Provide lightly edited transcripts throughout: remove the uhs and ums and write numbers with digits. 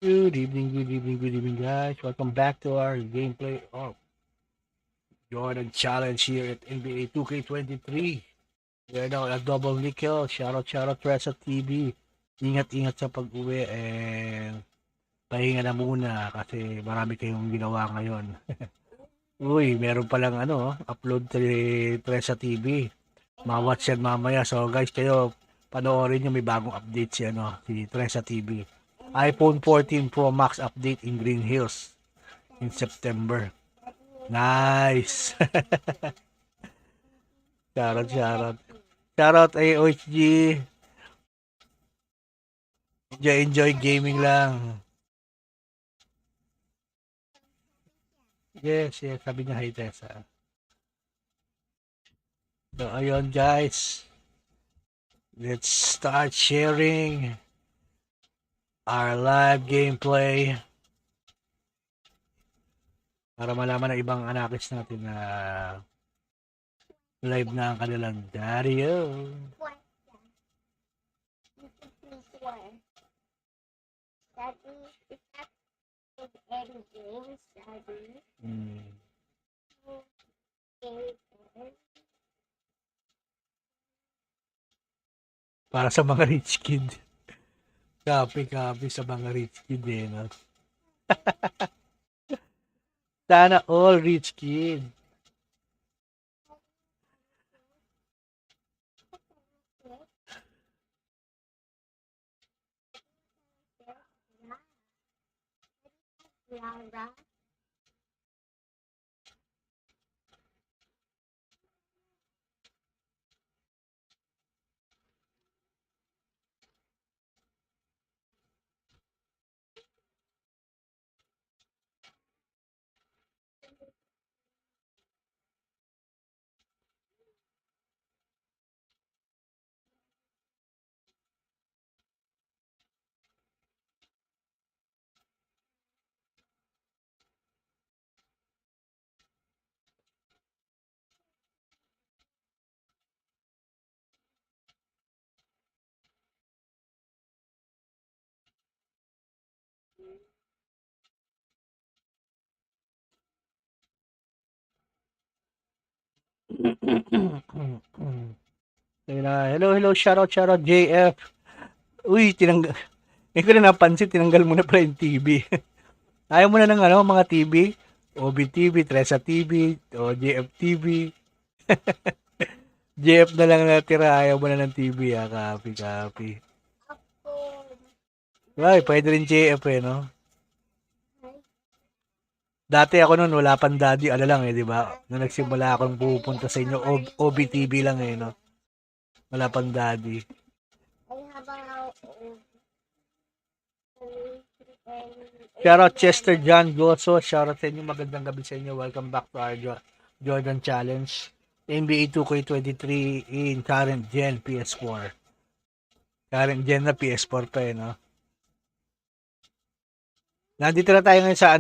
Good evening, guys. Welcome back to our gameplay of Jordan Challenge here at NBA 2K23. We're now at Double Nickel. Shoutout, Tresa TV. Ingat-ingat sa pag-uwi and pahinga na muna kasi marami kayong ginawa ngayon. Uy, meron palang upload to Tresa TV. Ma-watch yan mamaya. So guys, kayo panoorin nyo, may bagong update si Tresa TV. iPhone 14 Pro Max update in Green Hills in September. Nice. Shoutout. Shoutout AOHG. Enjoy gaming lang. Yes. Sabi niya, hi Tessa. So, ayun guys. Let's start sharing our live gameplay. Para malaman ng ibang anakis natin na live na ang kanilang Dadi Obi. Daddy, is that with any games, Daddy? Para sa mga rich kid. Copy sa mga rich kid no? Sana all rich kid. Lara. Hello, shoutout, JF. Uy, hindi ko na napansin, tinanggal mo na pala yung TV. Ayaw mo na ng mga TV? Obi TV, Tresa TV, o JF TV. JF na lang natira, ayaw mo na ng TV, copy. Ay, pwede rin JF no? Dati ako noon, wala pang Daddy, lang di ba? Nung nagsimula akong pupunta sa inyo, Obi TV lang no? Wala pang Daddy. Shoutout Chester John Goso. Shoutout sa inyo. Magandang gabi sa inyo. Welcome back to our Jordan Challenge. NBA 2K23 in current gen PS4. Current gen na PS4 pa no? Nandito na tayo ngayon sa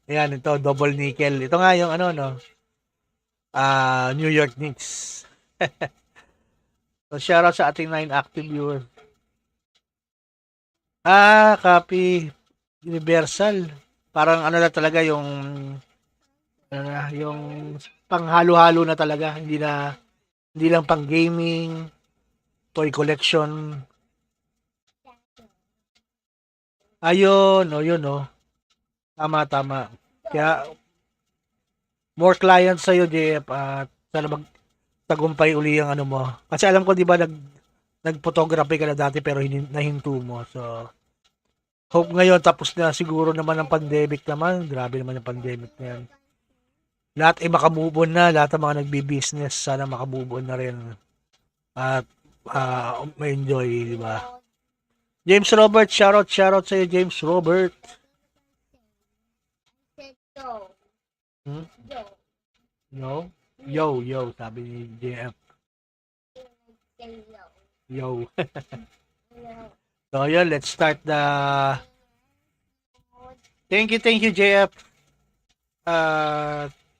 ayan, ito, double nickel. Ito nga yung New York Knicks. So, shoutout sa ating 9 active viewers. Copy. Universal. Parang na talaga yung yung panghalo-halo na talaga. Hindi lang pang gaming, toy collection. Ayun, Tama. Kaya, more clients sa'yo, JF, at sana magtagumpay uli ang mo. Kasi alam ko, di ba, nag-photography ka na dati pero nahinto mo. So, hope ngayon tapos na siguro naman ang pandemic naman. Grabe naman ang pandemic na yan. Lahat ay makamove on na. Lahat ng mga nagbi-business, sana makamove on na rin. At may enjoy, di ba? James Robert, shoutout sa'yo, James Robert. No? Yo, sabi ni JF. Yo. So, yun, let's start the... Thank you, JF.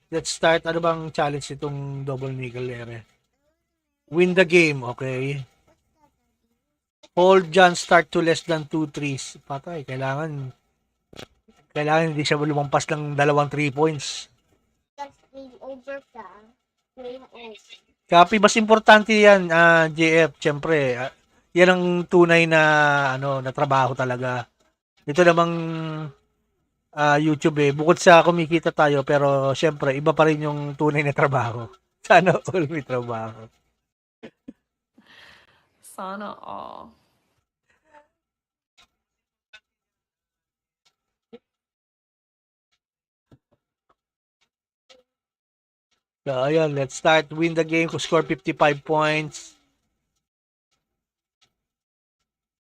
Let's start. Ano bang challenge itong double nickel ere? Win the game, okay? Hold John start to less than 2 threes. Patay, kailangan Kailangan hindi siya lumampas ng 2 3 points. Game over ka. Game over. Copy, mas importante yan, JF, syempre. Yan ang tunay na, na trabaho talaga. Ito namang YouTube bukod sa kumikita tayo, pero syempre, iba pa rin yung tunay na trabaho. Sana all may trabaho. Sana all. So, ayun, let's start. Win the game. Score 55 points.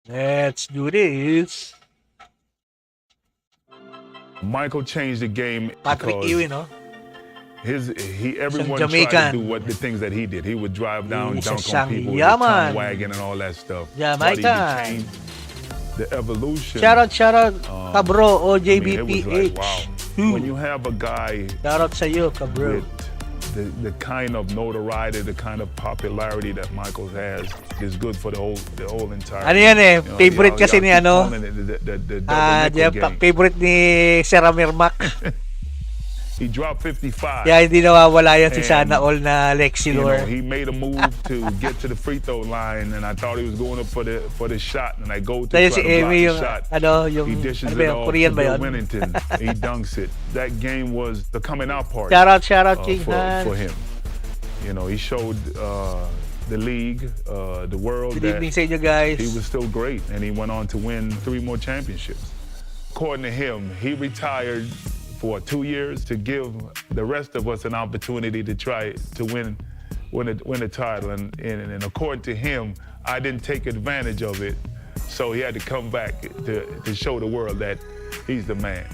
Let's do this. Michael changed the game Patrick Ewing, no? Everyone tried to do the things that he did. He would drive down, dunk on people with yeah, his tongue wagging and all that stuff. But he became the evolution. Shout out, Kabro, OJBPH. Like, wow. When you have a guy shout out sa iyo, Kabro. With the kind of notoriety, the kind of popularity that Michael has is good for the whole entire. Ano yan eh, favorite kasi ni favorite ni Sarah Mermac. He dropped 55. Yeah, hindi nawawala yan si Sana All na Lexilor. He made a move to get to the free throw line, and I thought he was going up for the shot, and I go to try to block the shot. He dishes it off to Bill Winnington. He dunks it. That game was the coming out party. Shout out King for him. He showed the league, the world that sa inyo, guys. He was still great, and he went on to win 3 more championships. According to him, he retired for 2 years to give the rest of us an opportunity to try to win a title. And according to him, I didn't take advantage of it. So he had to come back to show the world that he's the man.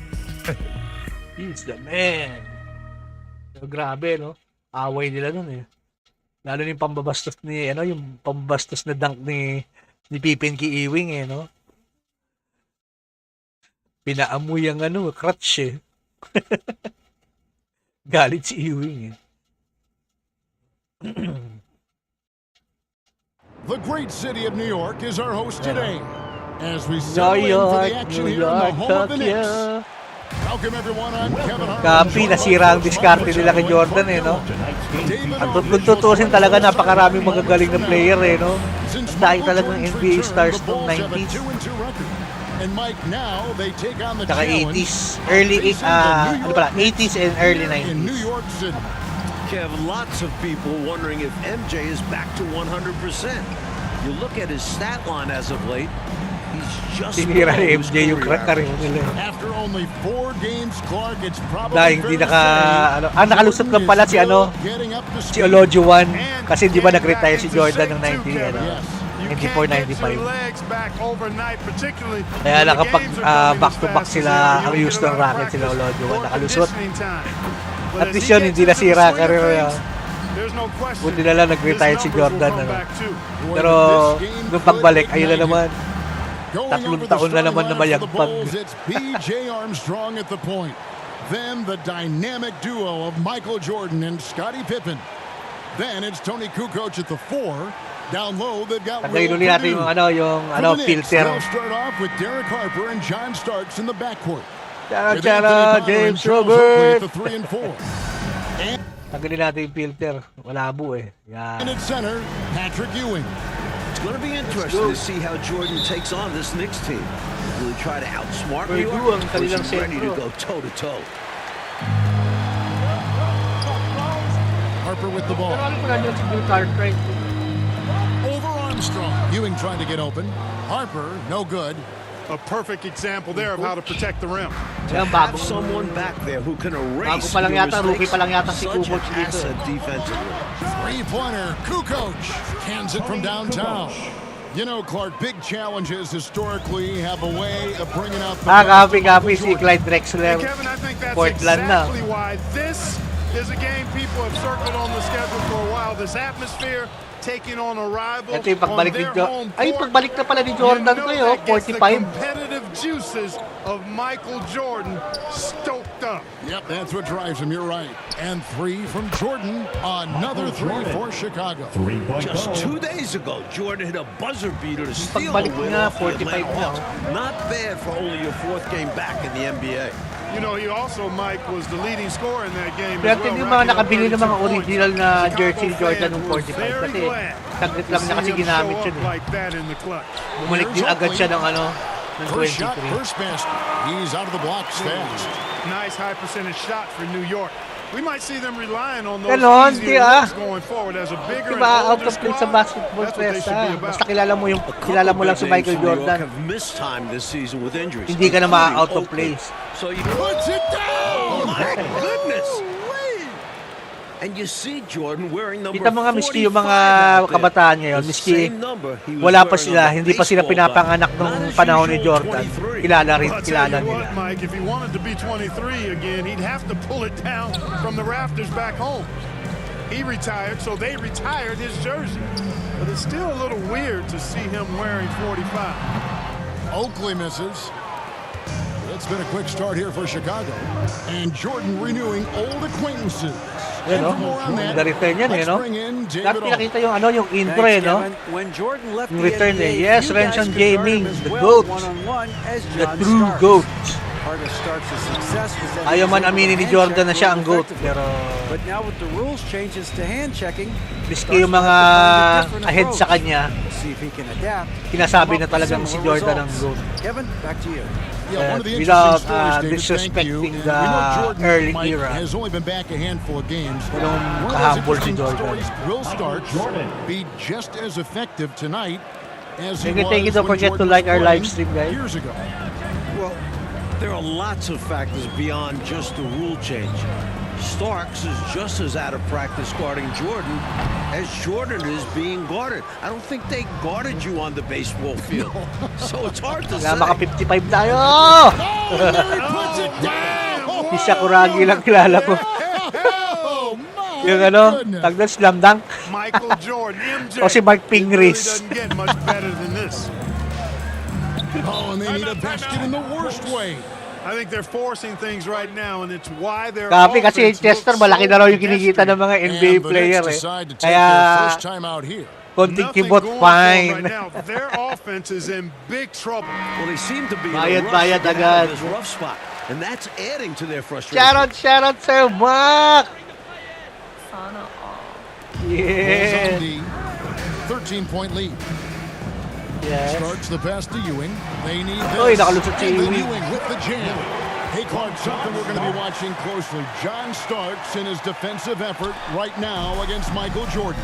He's the man. So, grabe, no? Away nila nun eh. Lalo yung pambabastos ni, yung pambabastos na dunk ni Pippen kay Ewing eh, no? Pinaamoy ang crutch eh. Galit si Ewing eh. The great city of New York is our host today as we settle in for the action here in the home of the Knicks. Welcome everyone, I'm Kevin Hart. Copy, nasira ang diskarte nila kay Jordan eh, no? At kung tutusin talaga, napakaraming magagaling na player eh, no? Dahil talagang NBA stars noong 90s. And Mike, now they take on the saka 80s, early 80s and early 90s. In New York City. Kev, lots of people wondering if MJ is back to 100%. You look at his stat line as of late, he's just sinira ni MJ yung karir nila. After only 4 games, Clark, it's probably dahil hindi nakalusot lang pala si Olajuwon kasi di ba nag-retire si Jordan ng 94-95. Kaya nakapag back-to-back sila ang Houston Rockets, sila Olajuwon nakalusot. At least yun, hindi nasira karir. Buti na lang nag-retire si Jordan. Pero nung pagbalik, ayun na naman. 3 taon na naman na mayagpag. It's PJ Armstrong at the point. Then the dynamic duo of Michael Jordan and Scottie Pippen. Then it's Tony Kukoc at the 4. Down low, they've got Will natin yung filter. They'll start off with Derek Harper and John Starks in the backcourt. Shout James Robert. The 3 and 4. Tanggalin natin yung filter. Malabo eh. Yan. And at center, Patrick Ewing. It's going to be interesting to see how Jordan takes on this Knicks team. Will he try to outsmart New York, or is he ready to go toe-to-toe? Harper with the ball. Over Armstrong. Ewing trying to get open. Harper, no good. A perfect example there of how to protect the rim. To have someone back there who can erase rookie pa lang yata si Kukoc dito. Defensively. 3-pointer, Kukoc cans it from downtown. You know, Clark, big challenges historically have a way of bringing out the copy si Clyde Drexler. Kevin, I think that's Portland exactly why this is a game people have circled on the schedule for a while. This atmosphere taking on a rival. Ito yung pagbalik ni pagbalik na pala ni Jordan ko yun, 45. Competitive juices of Michael Jordan stoked up. Yep, that's what drives him, you're right. And 3 from Jordan, another 3 for Chicago. Just 2 days ago, Jordan hit a buzzer beater to steal a Pagbalik win na, off the 45 Atlanta na. Hawks. Not bad for only your 4th game back in the NBA. You know, he also, Mike, was the leading scorer in that game Kaya as well. yung mga nakabili ng mga 32 original points. na Chicago jersey ni Jordan fans ng were 45 very kasi glad saglit to lang na see kasi him ginamit show yun up eh. like that in the clutch. Bumalik din agad siya ng ano, ng First shot, 23. first basket. He's out of the blocks fast. Nice high percentage shot for New York. We might see them relying on those Ganon, easier di looks going forward as a bigger and Diba, out older of place sa squad. basketball That's what they press should be ha. about. Basta kilala mo lang si Michael Jordan. Have missed time this season with injuries. Hindi ka na including ma-out of Oakley. place. So you Puts it down! my goodness. And you see Jordan wearing number Kita mo nga miski yung 45 mga out there. kabataan ngayon, The miski same number he was wala pa wearing sila, on the hindi pa sila baseball bat. pinapanganak nung Not his panahon ni usual Jordan. 23. Kilala Well, I'll tell nila. you what, Mike, if he wanted to be 23 again, he'd have to pull it down from the rafters back home. He retired, so they retired his jersey. But it's still a little weird to see him wearing 45. Oakley misses. It's been a quick start here for Chicago. And Jordan renewing old acquaintances. Yan, And no? for more on that, The-return yan, let's no? bring in Dapat David Obi. pinakita yung ano, yung intro eh, no? When Jordan left Yung the return NBA, eh. Yes, you Renson guys J. could guard him Ming, as the well GOAT. one-on-one as The John true Starks. GOAT. Part of Starks' success was that Ayaw he was man able to aminin ni hand Jordan na check siya ang really GOAT, effectively. pero But now with the rules changes to hand checking, miski yung mga ahead sa kanya, see if he can adapt. sinasabi na talagang si Jordan ang GOAT. Kevin, back to you. Yeah, one of the Without, interesting stories, David, thank you. disrespecting And the we know Jordan, early Mike, era. has only been back a handful of games. Walang One of those kahambol si interesting Jordan. stories will start be just as effective tonight as he Thank you, was don't when forget to Jordan like was our playing live stream, guys. years ago. Well, there are lots of factors beyond just the rule change. Starks is just as out of practice guarding Jordan as Jordan is being guarded. I don't think they guarded you on the baseball field. So it's hard to say. Kaya maka 55 tayo! Oh, and there he puts it down! Si Sakuragi lang kilala ko. Oh, my Yung ano, goodness. tag doon, slam dunk. Michael Jordan, MJ. O si Mark It really Pingris. doesn't get much better than this. Oh, and they need a basket in the worst way. I think they're forcing things right now, and it's why they're. Grabe kasi yung Chester, malaki na raw yung kinikita ng mga NBA And the player Knicks eh. decide to take Kaya, their first time out here. konting Nothing kibot, going for 'em fine. right now. Their offense is in big trouble. Well, they seem to be in a Bayad, rush bayad to get out agad. of this rough spot, and that's adding to their frustration. Shout out, Sir Mark! Sana all. Yeah. The 13-point lead. Yes. Starts the pass to Ewing. They need this. Oy, nakalusot si And then Ewing. Ewing with the jam. Hey, Clark, something we're going to be watching closely. John Starks in his defensive effort right now against Michael Jordan.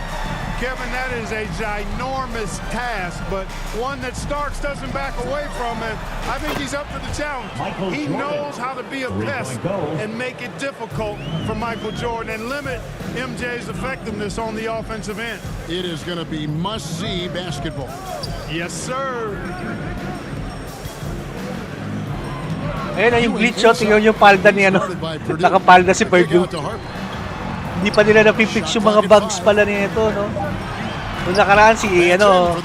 Kevin, that is a ginormous task, but one that Starks doesn't back away from, and I think he's up to the challenge. He knows how to be a pest and make it difficult for Michael Jordan and limit MJ's effectiveness on the offensive end. It is going to be must-see basketball. Yes, sir. Ayun na yung glitch shot, tingnan yung palda ni ano. Nakapalda si Purdue. Hindi pa nila napipix yung mga bugs pala nito, no? Nung nakaraan si, ano,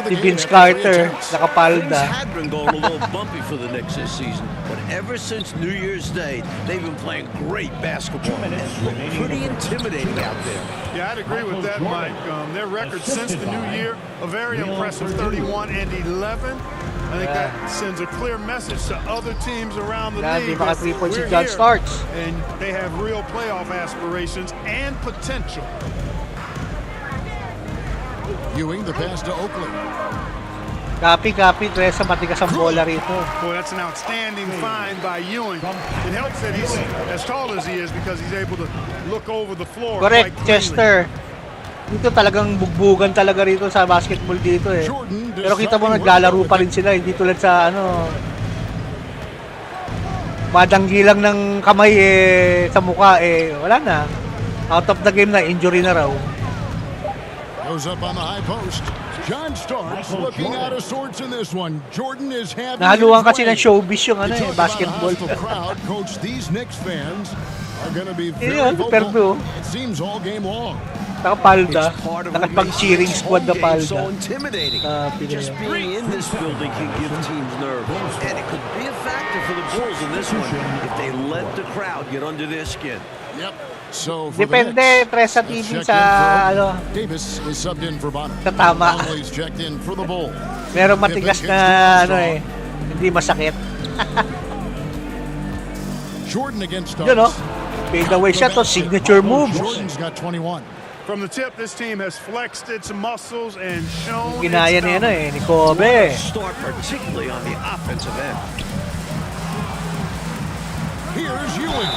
si Vince Carter, nakapalda. Things had been going a little bumpy for the Knicks this season, but ever since New Year's Day, they've been playing great basketball and look pretty intimidating out there. Yeah, I'd agree with that, Mike. Their record since the new year, a very impressive 31-11. I think that sends a clear message to other teams around the Yan, di league. maka that 3 points si we're John here, Starks. and they have real playoff aspirations and potential. Ewing, the pass to Oakley. Copy, Tresa, matigas ang bola rito. Boy, that's an outstanding find by Ewing. It helps that he's as tall as he is because he's able to look over the floor. Correct, quite cleanly. Chester. Dito talagang bugbugan talaga rito sa basketball dito eh. Pero kita mo naglalaro pa rin sila, hindi tulad sa ano, madanggi lang ng kamay eh, sa mukha eh, wala na. Out of the game na, injury na raw. Goes up on the high post. John Starks looking out of sorts in this one. Jordan is having Nahaluan his kasi way. ng showbiz yung ano You eh, talk about a basketball. hostile crowd, Coach, these Knicks fans are going to be very Yun, vocal. Purdue. It seems all game long. Nakapalda. It's part of what Nakapag-cheering makes squad na home games so palda. intimidating. Copy na Just yan. being in this building can give teams nerve, and it could be a factor for the Bulls in this one if they let the crowd get under their skin. Yep. So for Depende, the Knicks, Tresa let's TV check sa in for- ano, Davis is subbed in for Bonner. sa tama. Conley's checked in for the Bulls. Merong matigas na ano eh, hindi masakit. Jordan against Yun, no? Starks. Fade away siya to. Signature moves. Jordan's got 21. From the tip, this team has flexed its muscles and shown Ginaya its ni ano dominance. ni Kobe. Start particularly on the offensive end. Here's Ewing.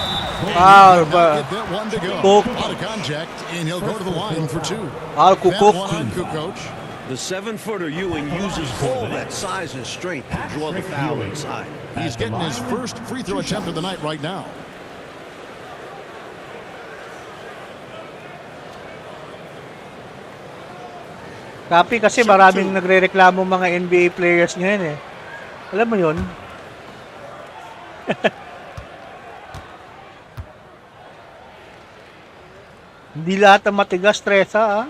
Foul, Get that one to go. Cook. Out of contact, and he'll go to the line for two. Foul, That Cook. one on Kukoc. The 7-footer Ewing uses all that size and strength to draw the foul inside. He's getting his first free throw attempt of the night right now. Copy kasi maraming nagrereklamo mga NBA players ngayon eh. Alam mo yun? Hindi lahat ng matigas, Tresa, ah.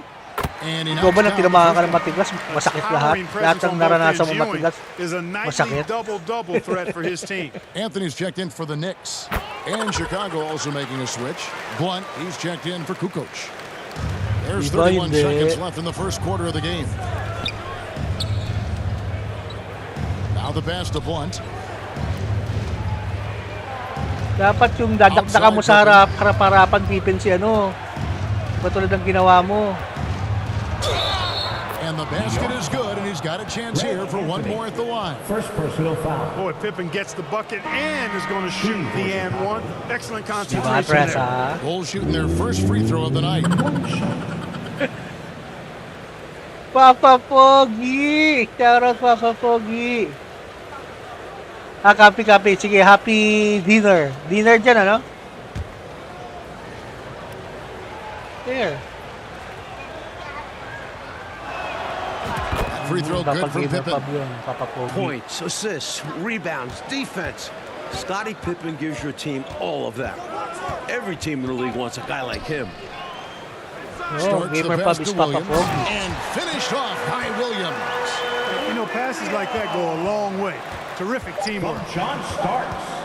And he Ikaw ba knocks nang down tinamaan ka the ng matigas, masakit lahat? Lahat ng naranasan mo matigas, is a nightly masakit. double-double threat for his team. Anthony's checked in for the Knicks. And Chicago also making a switch. Blunt, he's checked in for Kukoc. There's Iba 31 hindi. seconds left in the first quarter of the game. Now the pass to Blunt. Dapat yung dadakdakan mo sa harap-harapan, Pippen, si ano. Patulad ng ginawa mo. And the basket is good, and he's got a chance here for one more at the line. First personal foul. Boy, Pippen gets the bucket and is going to shoot the and one. Excellent Diba, concentration Tresa? there. Bulls shooting their first free throw of the night. Papa Pogi! Shoutout Papa Pogi! Ah, copy. Sige, happy dinner. Dinner dyan, ano? There. Free throw good Dapat from gamer Pippen. pub yun, Papa Pogi. Points, assists, rebounds, defense. Scottie Pippen gives your team all of that. Every team in the league wants a guy like him. Oh, Starts the gamer pub pass is to Papa Williams. Pogi. And finished off by Williams. You know, passes like that go a long way. Terrific teamwork. John Starks.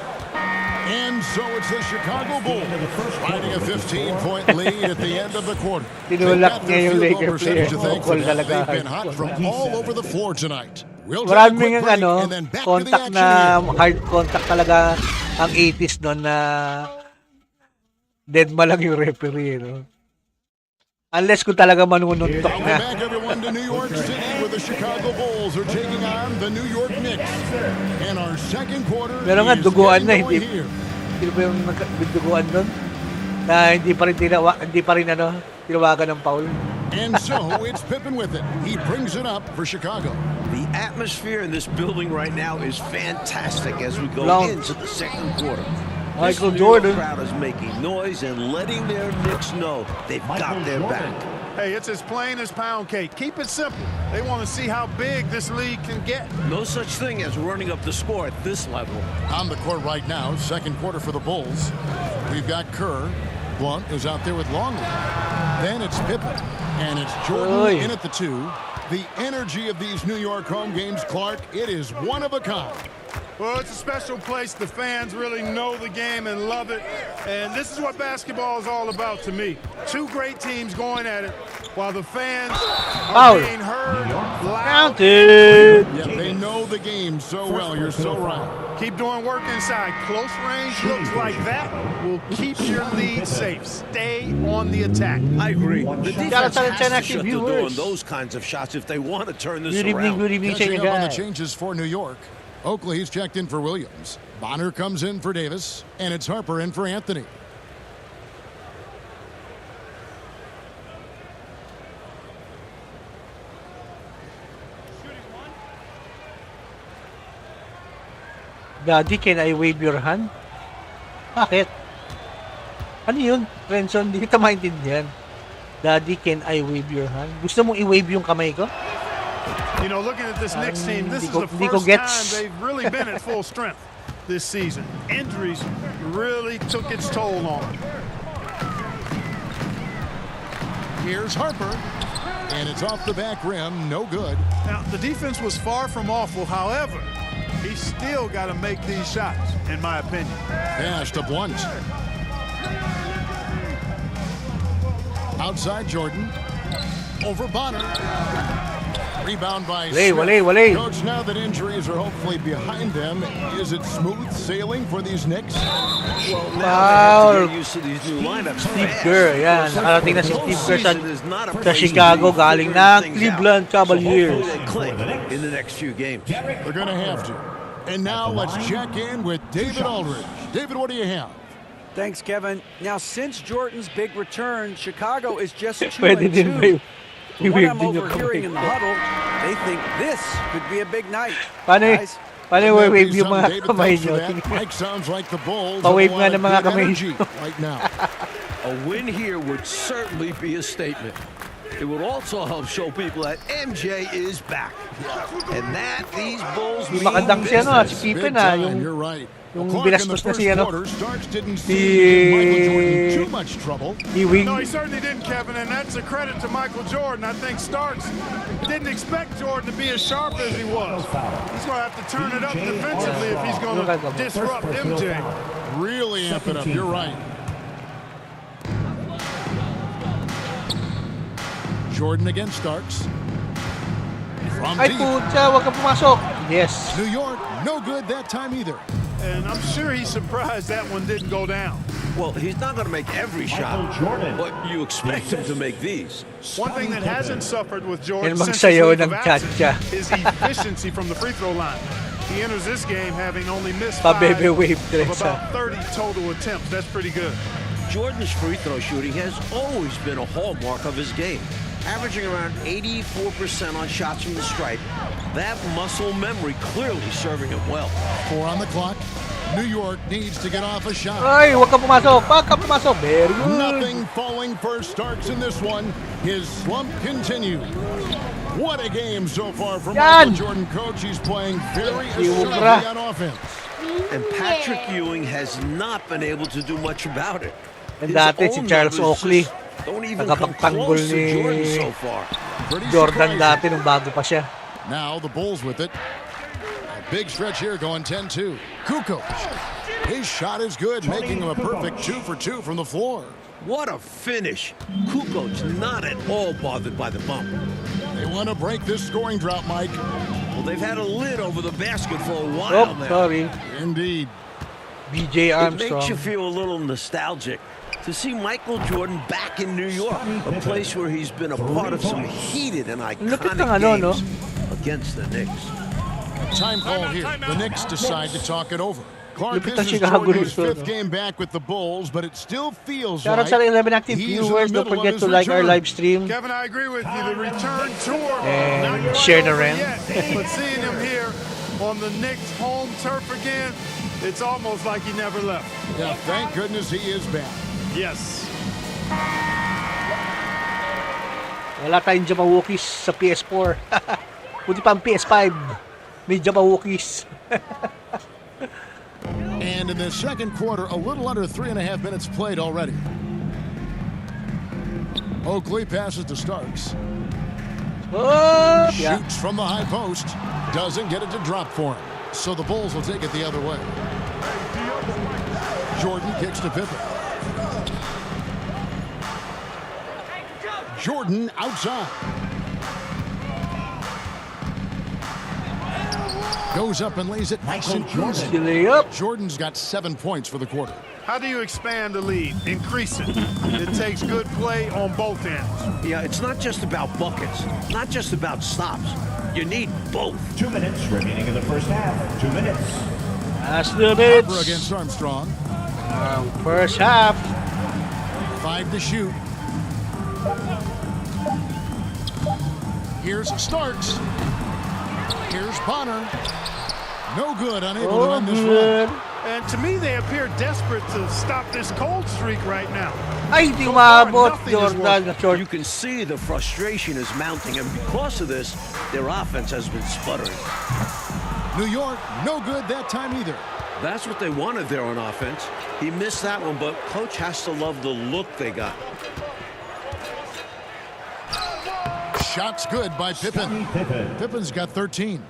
And so it's the Chicago Bulls finding a 15-point lead at the end of the quarter. Tinulak They've got their niya yung field goal Laker percentage to player. thank for Bukol that. talaga. They've been hot from all over the floor tonight. We'll take a Maraming quick yung break ano, and then back to the contact action na here. hard contact talaga ang 80s noon na dead ma lang yung referee, no? Unless kung talaga manununtok Welcome na. back, everyone, to New York City, where the Chicago Bulls are taking on the New York Knicks. And our second quarter Meron nga, is duguan na, getting going hindi- here. Sino ba yung nagduguan doon? Na hindi pa rin tinawagan ng foul. And so it's Pippen with it. He brings it up for Chicago. The atmosphere in this building right now is fantastic as we go Long. into the second quarter. Michael This New York Jordan. crowd is making noise and letting their Knicks know they've got their back. Hey, it's as plain as pound cake. Keep it simple. They want to see how big this league can get. No such thing as running up the score at this level. On the court right now, second quarter for the Bulls. We've got Kerr. Blunt is out there with Longley. Then it's Pippen. And it's Jordan Oy. in at the two. The energy of these New York home games, Clark, it is one of a kind. Well, it's a special place. The fans really know the game and love it. And this is what basketball is all about to me. Two great teams going at it while the fans Foul. are being heard loud. Counted! Yeah, they know the game so well. You're so right. Keep doing work inside. Close range looks like that will keep your lead safe. Stay on the attack. I agree. The defense Shout out to the 10 has to active shut the door on viewers. those kinds of shots if they want to turn this Good evening around. sa inyo Catching up on the guys. changes for New York. Oakley's checked in for Williams. Bonner comes in for Davis. And it's Harper in for Anthony. Daddy, can I wave your hand? Bakit? Ano yun, Renson? Hindi kita maintindihan. Daddy, can I wave your hand? Gusto mong i-wave yung kamay ko? You know, looking at this Knicks team, this is the Hindi ko first gets. time they've really been at full strength this season. Injuries really took its toll on them. Here's Harper. And it's off the back rim. No good. Now, the defense was far from awful. However, he's still got to make these shots, in my opinion. Pass to Blunt. Outside Jordan. Over Bonner. Rebound by Wale. Coach, now that injuries are hopefully behind them, is it smooth sailing for these Knicks? Well, now they have to get used to these new lineups. Steve Kerr, yan. Nakarating na si Steve Kerr sa Chicago, galing ng Cleveland Cavaliers. In the next few games. They're going to have to. And now let's check in with David Aldridge. David, what do you have? Thanks, Kevin. Now, since Jordan's big return, Chicago is just 2-2. Pwede din ba yung What I'm i-wave din yung overhearing kamay in the ko? huddle, they think this could be a big night. Paano Guys, i-wave yung mga David, kamay thanks for nyo? that. Mike sounds like the Bulls Pa-wave have a nga lot ng of mga good kamay energy nyo. right now. A win here would certainly be a statement. It would also help show people that MJ is back. And that these Bulls Di mean makandang si ano, business. si Pippen Big ah, time, yung you're right. yung Clark in the binastos na first si ano, quarter, Starks didn't si seem to give Michael Jordan too much trouble. Ewing. No, he certainly didn't, Kevin, and that's a credit to Michael Jordan. I think Starks didn't expect Jordan to be as sharp as he was. He's going to have to turn it up defensively if he's going to disrupt MJ. Really amp it up, you're right. Jordan against Starks. From Ay deep. putya, wag kang pumasok. Yes. New York, no good that time either. And I'm sure he's surprised that one didn't go down. Well, he's not going to make every shot, but you expect him to make these. One thing that hasn't suffered with Jordan Yan since his magsayaw leave ng of absence cha-cha. is efficiency from the free throw line. He enters this game having only missed 5 Pa-bebe wave of dress ah. about 30 total attempts. That's pretty good. Jordan's free throw shooting has always been a hallmark of his game, averaging around 84% on shots from the stripe. That muscle memory clearly serving him well. 4 on the clock. New York needs to get off a shot. Ay, wag kang pumasok. Wag kang pumasok. Very good. Nothing falling for Starks in this one. His slump continues. What a game so far from Yan. Michael Jordan, coach. He's playing very Sobra. assertively on offense. And Patrick Ewing has not been able to do much about it. And His dati si own Charles numbers Oakley, just don't even come nakapagtanggol close to ni Jordan so far. Pretty Jordan surprising. dati nung bago pa siya. Now the Bulls with it. A big stretch here going 10-2. Kukoc. His shot is good, making him a perfect 2 for 2 from the floor. What a finish. Kukoc not at all bothered by the bump. They want to break this scoring drought, Mike. Well, they've had a lid over the basket for a while Oh, now. sorry. Indeed. BJ It makes you Armstrong. feel a little nostalgic to see Michael Jordan back in New York, a place where he's been a part of some heated and Lupit iconic ng ano, no? games against the Knicks. Time call here. The Knicks decide to talk it over. Clark, Lupit this ang is Chicago Jordan's rito, 5th no? game back with the Bulls, but it still feels Shout out like sa 11 active he's in the viewers. Don't middle of forget his to like our return. live stream. Kevin, I agree with you. The return tour, And not quite share the over rant. yet, but seeing him here on the Knicks' home turf again, it's almost like he never left. Yeah, thank goodness he is back. Yes. Wala tayong Jabawokis sa PS4. Buti pa ang PS5. May Jabawokis. And in the second quarter, a little under 3.5 minutes played already. Oakley passes to Starks. Oh, yeah. Shoots from the high post. Doesn't get it to drop for him. So the Bulls will take it the other way. Jordan kicks to Pippen. Jordan outside. Goes up and lays it nice and easy. The layup. Jordan's got 7 points for the quarter. How do you expand the lead? Increase it. It takes good play on both ends. Yeah, it's not just about buckets, not just about stops. You need both. 2 minutes remaining in the first half. 2 minutes. That's the Harper bits. against Armstrong. First half. 5 to shoot. Here's Starks. Here's Bonner. No good, unable to Oh, end this good. run. And to me, they appear desperate to stop this cold streak right now. Ay, hindi So far, umabot. nothing is Jordan, short. You can see the frustration is mounting, and because of this, their offense has been sputtering. New York, no good that time either. That's what they wanted there on offense. He missed that one, but coach has to love the look they got. Shots good by Pippen. Pippen's got 13.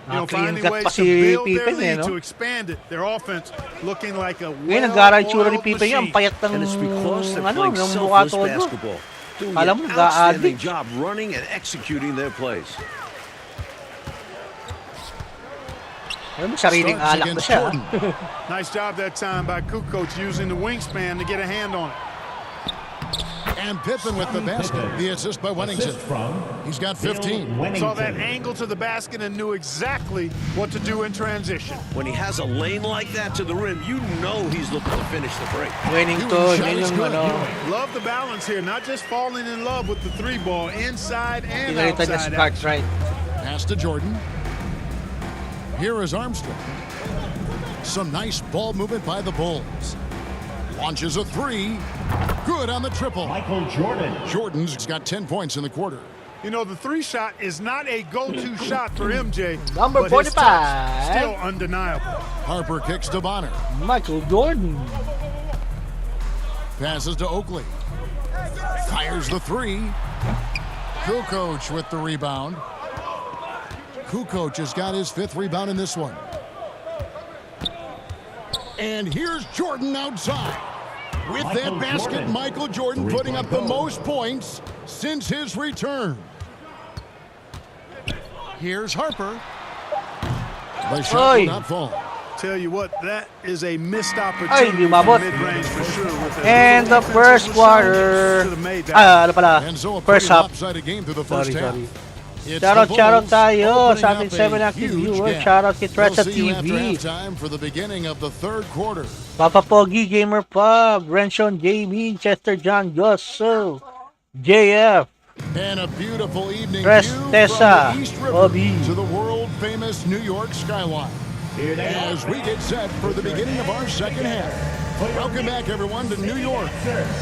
Finding Clean cut ways pa to si build their Pippen, lead, no? to expand it, their offense looking like a Ngayon, nag-aaral yung tsura ni well-oiled Pippen yan. machine. Payat ng, And it's because they're ano, playing ng mukha selfless todo. basketball, doing Alam an mo, outstanding ga-addict. job running and executing their plays. Alam mo, sariling Starks alak na against siya. Jordan. Nice job that time by Kukoc using the wingspan to get a hand on it. And Pippen with the basket. The assist by Wennington. Assist from He's got 15. Saw that angle to the basket and knew exactly what to do in transition. When he has a lane like that to the rim, you know he's looking to finish the break. Wennington, yun yung ano. Love the balance here, not just falling in love with the three ball, inside and Pinalitan niya outside. Starks, right? Pass to Jordan. Here is Armstrong. Some nice ball movement by the Bulls. Launches a three. Good on the triple. Michael Jordan. Jordan's got 10 points in the quarter. You know, the three shot is not a go-to shot for MJ, Number but his 45. touch still undeniable. Harper kicks to Bonner. Michael Jordan. Passes to Oakley. Fires the three. Kukoc with the rebound. Kukoc has got his 5th rebound in this one. And here's Jordan outside. With that basket, Michael Jordan putting up the most points since his return. Here's Harper. The shot will not fall. Tell you what, that is a missed Ay, opportunity di mabot. for mid-range for sure. With And the first quarter. Ano pala? And so a First pretty half. lopsided game through the first Sorry, half. sorry. It's Shoutout, the shoutout Bulls tayo opening sa ating up 7 a active huge viewers. gap. Shoutout kay We'll Tresa see you after TV. halftime for the beginning of the third quarter. Papa Pogi Gamer Pub, Renshon Jamie, Chester John Gosso, JF, And a beautiful evening Tres view Tessa, from the East River Obi. to the world-famous New York skyline. As we get set for the beginning of our second half. Welcome back, everyone, to New York.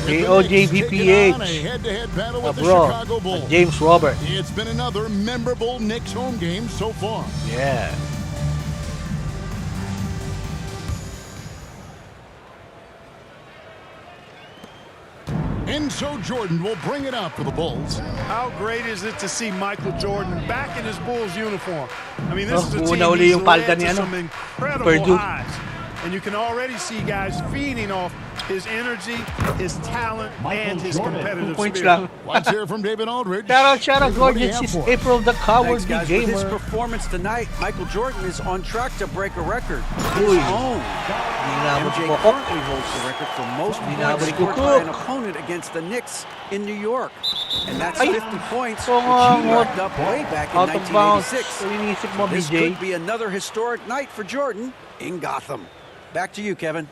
OJVPH, A head-to-head battle with the bro, Chicago Bulls. James Robert. It's been another memorable Knicks home game so far. Yeah. And so Jordan will bring it up for the Bulls. How great is it to see Michael Jordan back in his Bulls uniform? I mean, this is a team una uli he's yung palda led ni to ano, some incredible Purdue. highs. And you can already see guys feeding off his energy, his talent, and his competitive Points spirit. lang. Let's hear from David Aldridge. Shoutout, What do you Gordon. have It's for us? April the Thanks, Cowardly guys. With his Gamer. performance tonight, Michael Jordan is on track to break a record. His Uy. own. Dinabot MJ ko. currently holds the record for most Dinabot points ko. scored by an opponent against the Knicks in New York. And that's Ay. 50 points, So, which he racked up way back in Out of bounds. 1986. So inisip mo, This BJ. could be another historic night for Jordan in Gotham. Back to you, Kevin.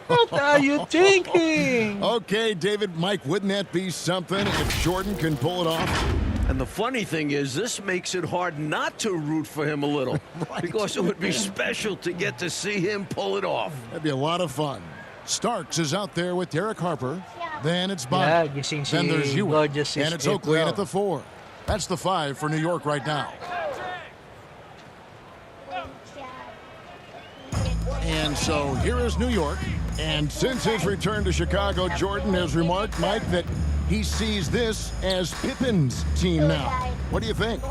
What are you thinking? Okay, David, Mike, wouldn't that be something if Jordan can pull it off? And the funny thing is, this makes it hard not to root for him a little. Right. Because it would be special to get to see him pull it off. That'd be a lot of fun. Starks is out there with Derek Harper. Then it's Bonner. Yeah, gising si Then there's Hewitt. Gorgeous And it's Oakley in at the 4. That's the 5 for New York right now. And so here is New York. And since his return to Chicago, Jordan has remarked, Mike, that he sees this as Pippen's team now. What do you think?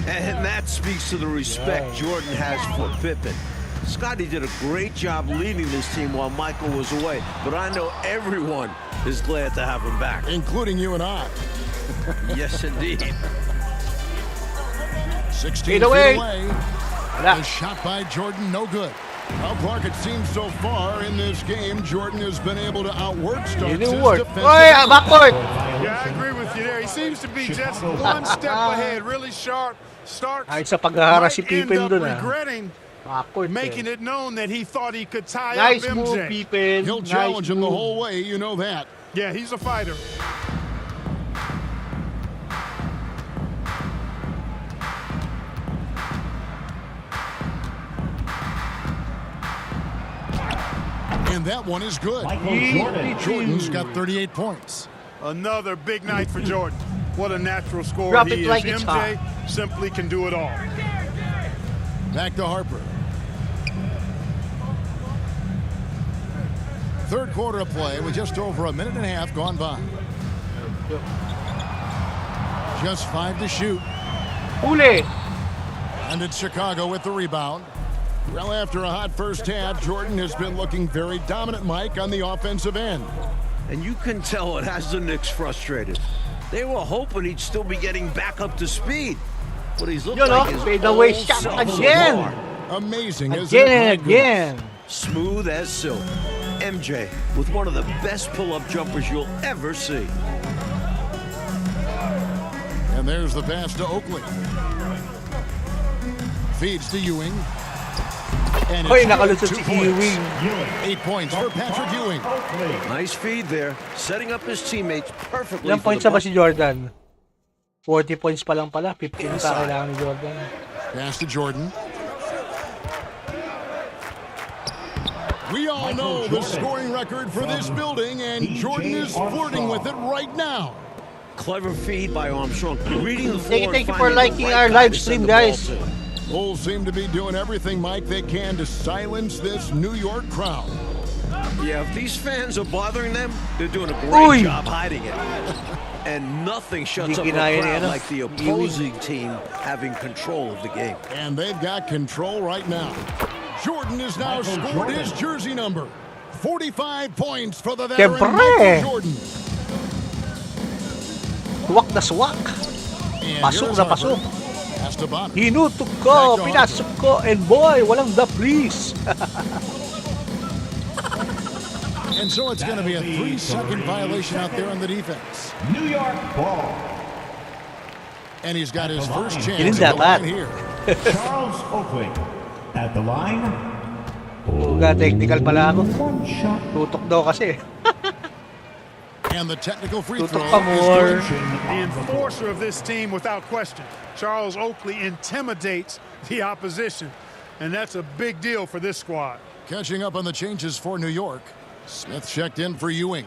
And that speaks to the respect Jordan has for Pippen. Scotty did a great job leading this team while Michael was away, but I know everyone is glad to have him back. Including you and I. Yes, indeed. 16 Feet feet away. away. Wala. A shot by Jordan, no good. Well, Clark, it seems so far in this game, Jordan has been able to outwork Starks' Didn't work. defensive Oy, backcourt. Yeah, I agree with you there. He seems to be just one step ahead, really sharp. Starks Ay, sa paghaharap si might end Pippen up dun, ah. regretting Backcourt, making eh. it known that he thought he could tie Nice up move, MJ. Pippen. He'll Nice challenge him the move. whole way, you know that. Yeah, he's a fighter. And that one is good. Michael Jordan. Jordan's got 38 points. Another big night for Jordan. What a natural scorer Drop he it is. like it's MJ simply can do it all. Back to Harper. Third quarter of play with just over a minute and a half gone by. Just 5 to shoot. Huli. And it's Chicago with the rebound. Well, after a hot first half, Jordan has been looking very dominant, Mike, on the offensive end. And you can tell it has the Knicks frustrated. They were hoping he'd still be getting back up to speed. But he's looked You know, like his fade away old shot self so again. far. Amazing, isn't Again it? and My again. Smooth as silk. MJ with one of the best pull-up jumpers you'll ever see. And there's the pass to Oakley. Feeds to Ewing. And Hoy, it's nakalusot 2 si points. Ewing. 8 points for Patrick Ewing. Nice feed there, setting up his teammates perfectly. Ilang for points the na ba si Jordan? 40 points pa lang pala. 15 na kailangan ni Jordan. Pass to Jordan. We all know the scoring record for this building, and Jordan is flirting with it right now. Clever feed by Armstrong. Reading the floor. Thank you for liking our live stream, guys. Bulls seem to be doing everything, Mike, they can to silence this New York crowd. Yeah, if these fans are bothering them, they're doing a Uy. great job hiding it. And nothing shuts up a Hindi kinaya crowd niya, like the opposing team having control of the game. And they've got control right now. Jordan has now scored his jersey number. 45 points for the veteran Siyempre. Michael Jordan. Swak na swak. And Pasok here's na Harper. pasok. Pass to Bonner. Hinutok ko, pinasok ko, and boy, walang the please. And so it's going to be a 3-second violation out there on the defense. New York ball. And he's got his first chance Yun to go dapat. in here. Charles Oakley at the line. Uga, technical pala ako. One shot. Tutok daw kasi. And the technical free throw Tutok pa is more. good. The enforcer of this team without question. Charles Oakley intimidates the opposition, and that's a big deal for this squad. Catching up on the changes for New York. Smith checked in for Ewing.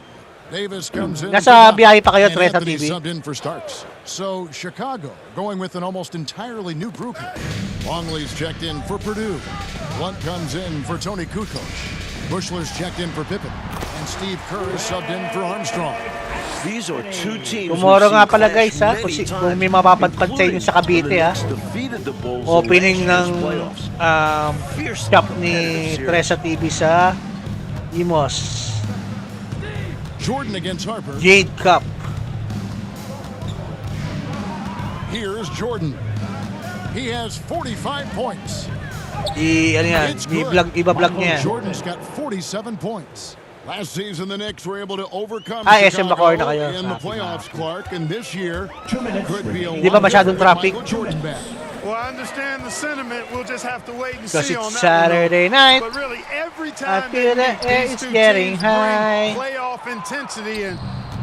Davis comes in. Nasa for biyahe pa kayo, and Treta Anthony TV. subbed in for Starks. So Chicago going with an almost entirely new group here. Longley's checked in for Purdue. Blunt comes in for Tony Kukoc. Bushler's checked in for Pippen. And Steve Kerr is subbed in for Armstrong. These are two teams Tomorrow we've nga seen pala clash guys ha, many kung may times, mapapadpad sa inyo sa Cavite including ha. the Knicks defeated the Bulls in Opening last ng year's playoffs. Fierce shop ni competitive series. Tresa TV sa Imos. Jordan against Harper. Jade Cup. Here's Jordan. He has 45 points. Ano yan, It's good. iba-vlog niya yan. Jordan's got 47 points. Last season, the Knicks were able to overcome SM Chicago Bacoor na kayo. in the playoffs, Clark. And this year, 2 minutes. could be a Di ba lot masyadong different with traffic? Michael Jordan back. Well, I understand the sentiment. We'll just have to wait and Because see it's on that. Saturday night. But really, every I time feel they the meet, air these is two getting teams high. bring playoff intensity, and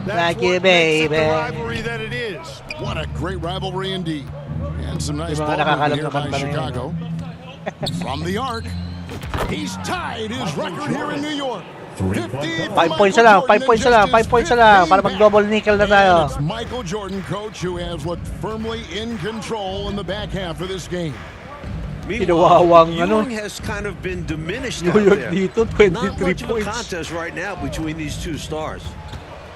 that's Like you, what makes it the baby. rivalry that it is. What a great rivalry indeed. And some nice Yung ball mga nakakalap movement here na by kanta na yun. Chicago. From the arc, he's tied his record here in New York. 50 for 5 points na Michael lang, 5 Jordan points na in lang, just 5 his points na lang, 15 para mag-double nickel na tayo. And it's Michael Jordan, coach, who has looked firmly in control in the back half of this game. Kinawawang Ewing has kind of been diminished New out York there. dito, Not 23 much of a points. contest right now between these two stars.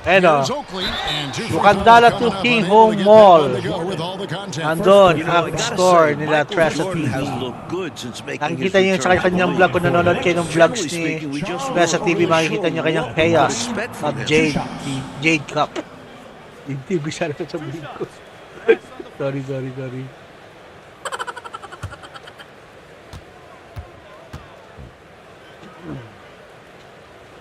Ano, Here's Oakley, and two free Wakandala throws coming up, to King unable to Home get that Mall. one to go with all the contact. Andun, You know, I ang gotta store say, nila Michael Tresa Jordan TV. has looked good since making Nakikita his nyo sa return. kanyang vlog, kung nanonood kayo ng vlogs Generally ni speaking, we just Tresa TV, really makikita show nyo kanyang what we chaos expect from of him. Jade Cup. Hindi, bisa na sabihin ko. Sorry.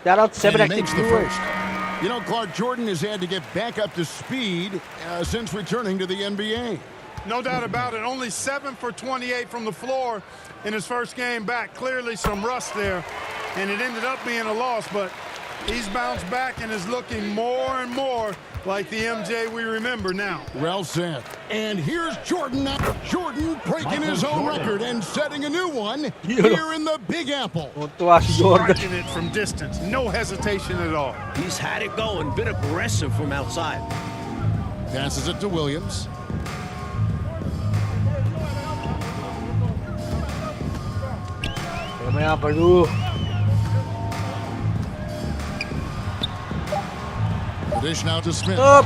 Shout out to 7 And he active makes the viewers. first. You know, Clark, Jordan has had to get back up to speed since returning to the NBA. No doubt about it. Only 7 for 28 from the floor in his first game back. Clearly some rust there, and it ended up being a loss, but he's bounced back and is looking more and more like the MJ we remember now. Well said. And here's Jordan now. Jordan breaking his own record and setting a new one here in the Big Apple. Tuwa si Jordan. Striking it from distance. No hesitation at all. He's had it going, been aggressive from outside. Passes it to Williams. Kaya maya, Purdue. Dish now to Smith. Up!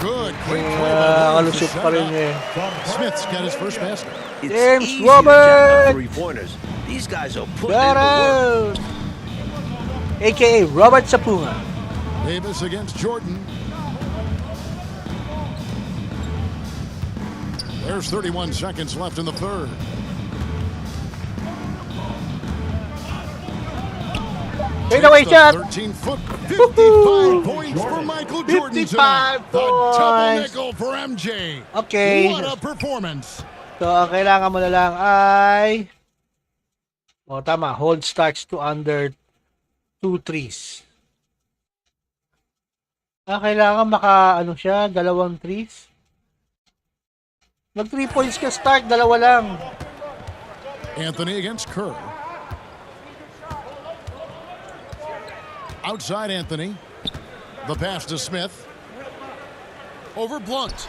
Good. Great play by Williams to Kalusot shut pa it rin up. eh. Smith's got his first basket. It's James easy to Robert! jam three-pointers. These guys are putting Shout in the work. out! AKA Robert Sapuma. Davis against Jordan. There's 31 seconds left in the third. Fade away shot. 13-foot, 55 points for Michael Jordan 55 tonight. The double points. nickel for MJ. Okay. What a performance. So, ang kailangan mo na lang ay... tama. Hold starts to under 2 threes. Kailangan siya, 2 threes. Mag 3 points ka start, 2 lang. Anthony against Kerr. Outside Anthony. The pass to Smith. Over Blunt.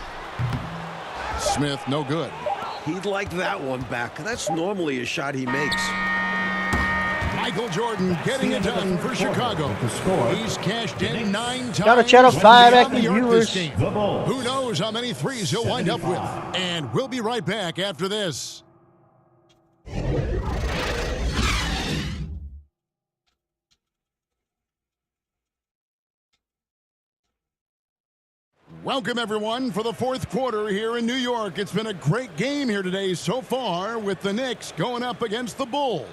Smith, no good. He'd like that one back. That's normally a shot he makes. Michael Jordan getting it done for Chicago. He's cashed in 9 times. Shout out 5 from active the arc viewers. this game. Who knows how many threes he'll wind up with. And we'll be right back after this. Welcome, everyone, for the fourth quarter here in New York. It's been a great game here today so far, with the Knicks going up against the Bulls,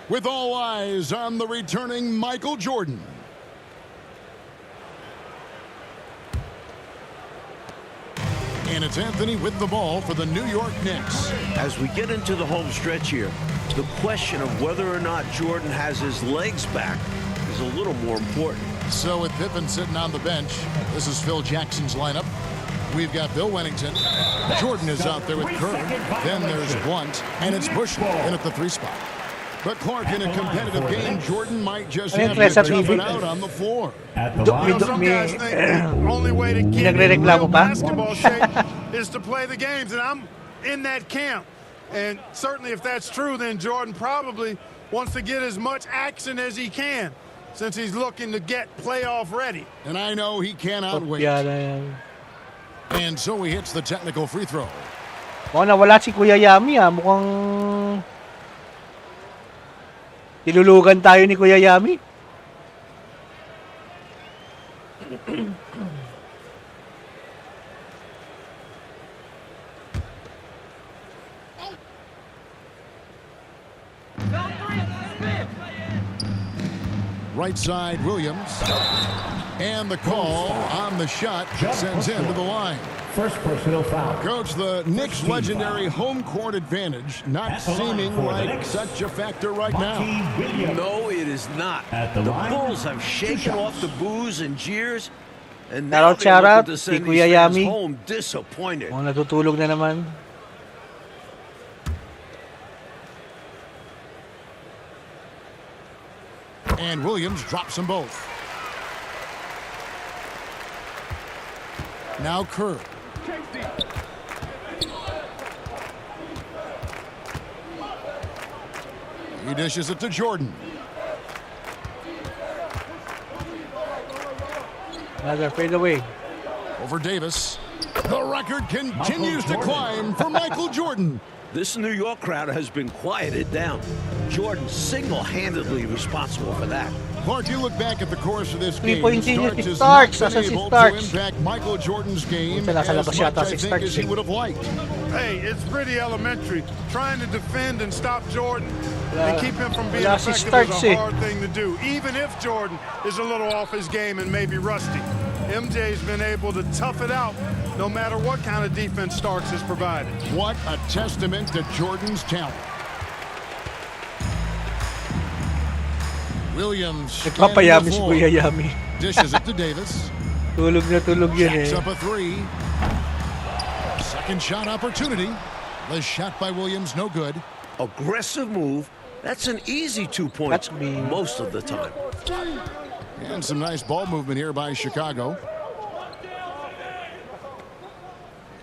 with all eyes on the returning Michael Jordan. And it's Anthony with the ball for the New York Knicks. As we get into the home stretch here, the question of whether or not Jordan has his legs back is a little more important. So with Pippen sitting on the bench, this is Phil Jackson's lineup. We've got Bill Wennington. Jordan is out there with Kerr. Then there's Blunt, and it's Bushler in at the 3 spot. But Clark, in a competitive game, Jordan might just have to tough it out on the floor. Some guys think the only way to get in real basketball shape is to play the games, and I'm in that camp. And certainly if that's true, then Jordan probably wants to get as much action as he can, since he's looking to get playoff ready. And I know he cannot wait. And so he hits the technical free throw. Nawala si Kuya Yami mukhang tilulugan tayo ni Kuya Yami. Right side, Williams. And the call on the shot sends him to the line. First personal foul. Coach, the Knicks' legendary home court advantage not seeming like such a factor right now. No, it is not. The Bulls have shaken off the boos and jeers, and now Shout they're out looking to si send Kuya these fans Yami. home disappointed. Natutulog na naman. And Williams drops them both. Now Kerr. He dishes it to Jordan. Another fade away. Over Davis. The record continues to climb for Michael Jordan. This New York crowd has been quieted down. Jordan single-handedly responsible for that. Clark, you look back at the course of this game. Starks has not been able to impact Michael Jordan's game as much, I think, as he would have liked. Hey, it's pretty elementary. Trying to defend and stop Jordan and keep him from being effective is a hard thing to do, even if Jordan is a little off his game and maybe rusty. MJ's been able to tough it out no matter what kind of defense Starks has provided. What a testament to Jordan's talent. Williams nagpapayami si Kuya Yami. Dishes it to Davis. Tulog na tulog yun eh. Jacks up a 3. Second shot opportunity. The shot by Williams, no good. Aggressive move. That's an easy 2 points most of the time. And some nice ball movement here by Chicago.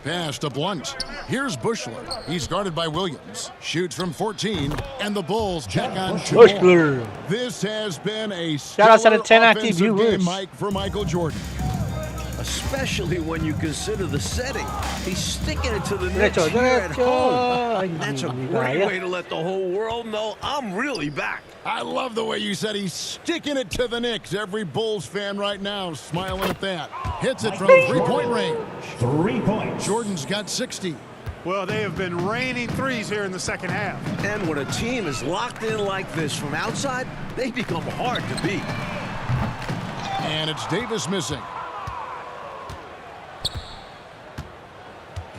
Pass to Blunt. Here's Bushler. He's guarded by Williams. Shoots from 14, and the Bulls check on 2 more. This has been a stellar offensive game, Mike, for Michael Jordan. Especially when you consider the setting. He's sticking it to the Knicks here at home. That's a great way to let the whole world know I'm really back. I love the way you said he's sticking it to the Knicks. Every Bulls fan right now smiling at that. Hits it from 3-point range. 3 points. Jordan's got 60. Well, they have been raining threes here in the second half. And when a team is locked in like this from outside, they become hard to beat. And it's Davis missing.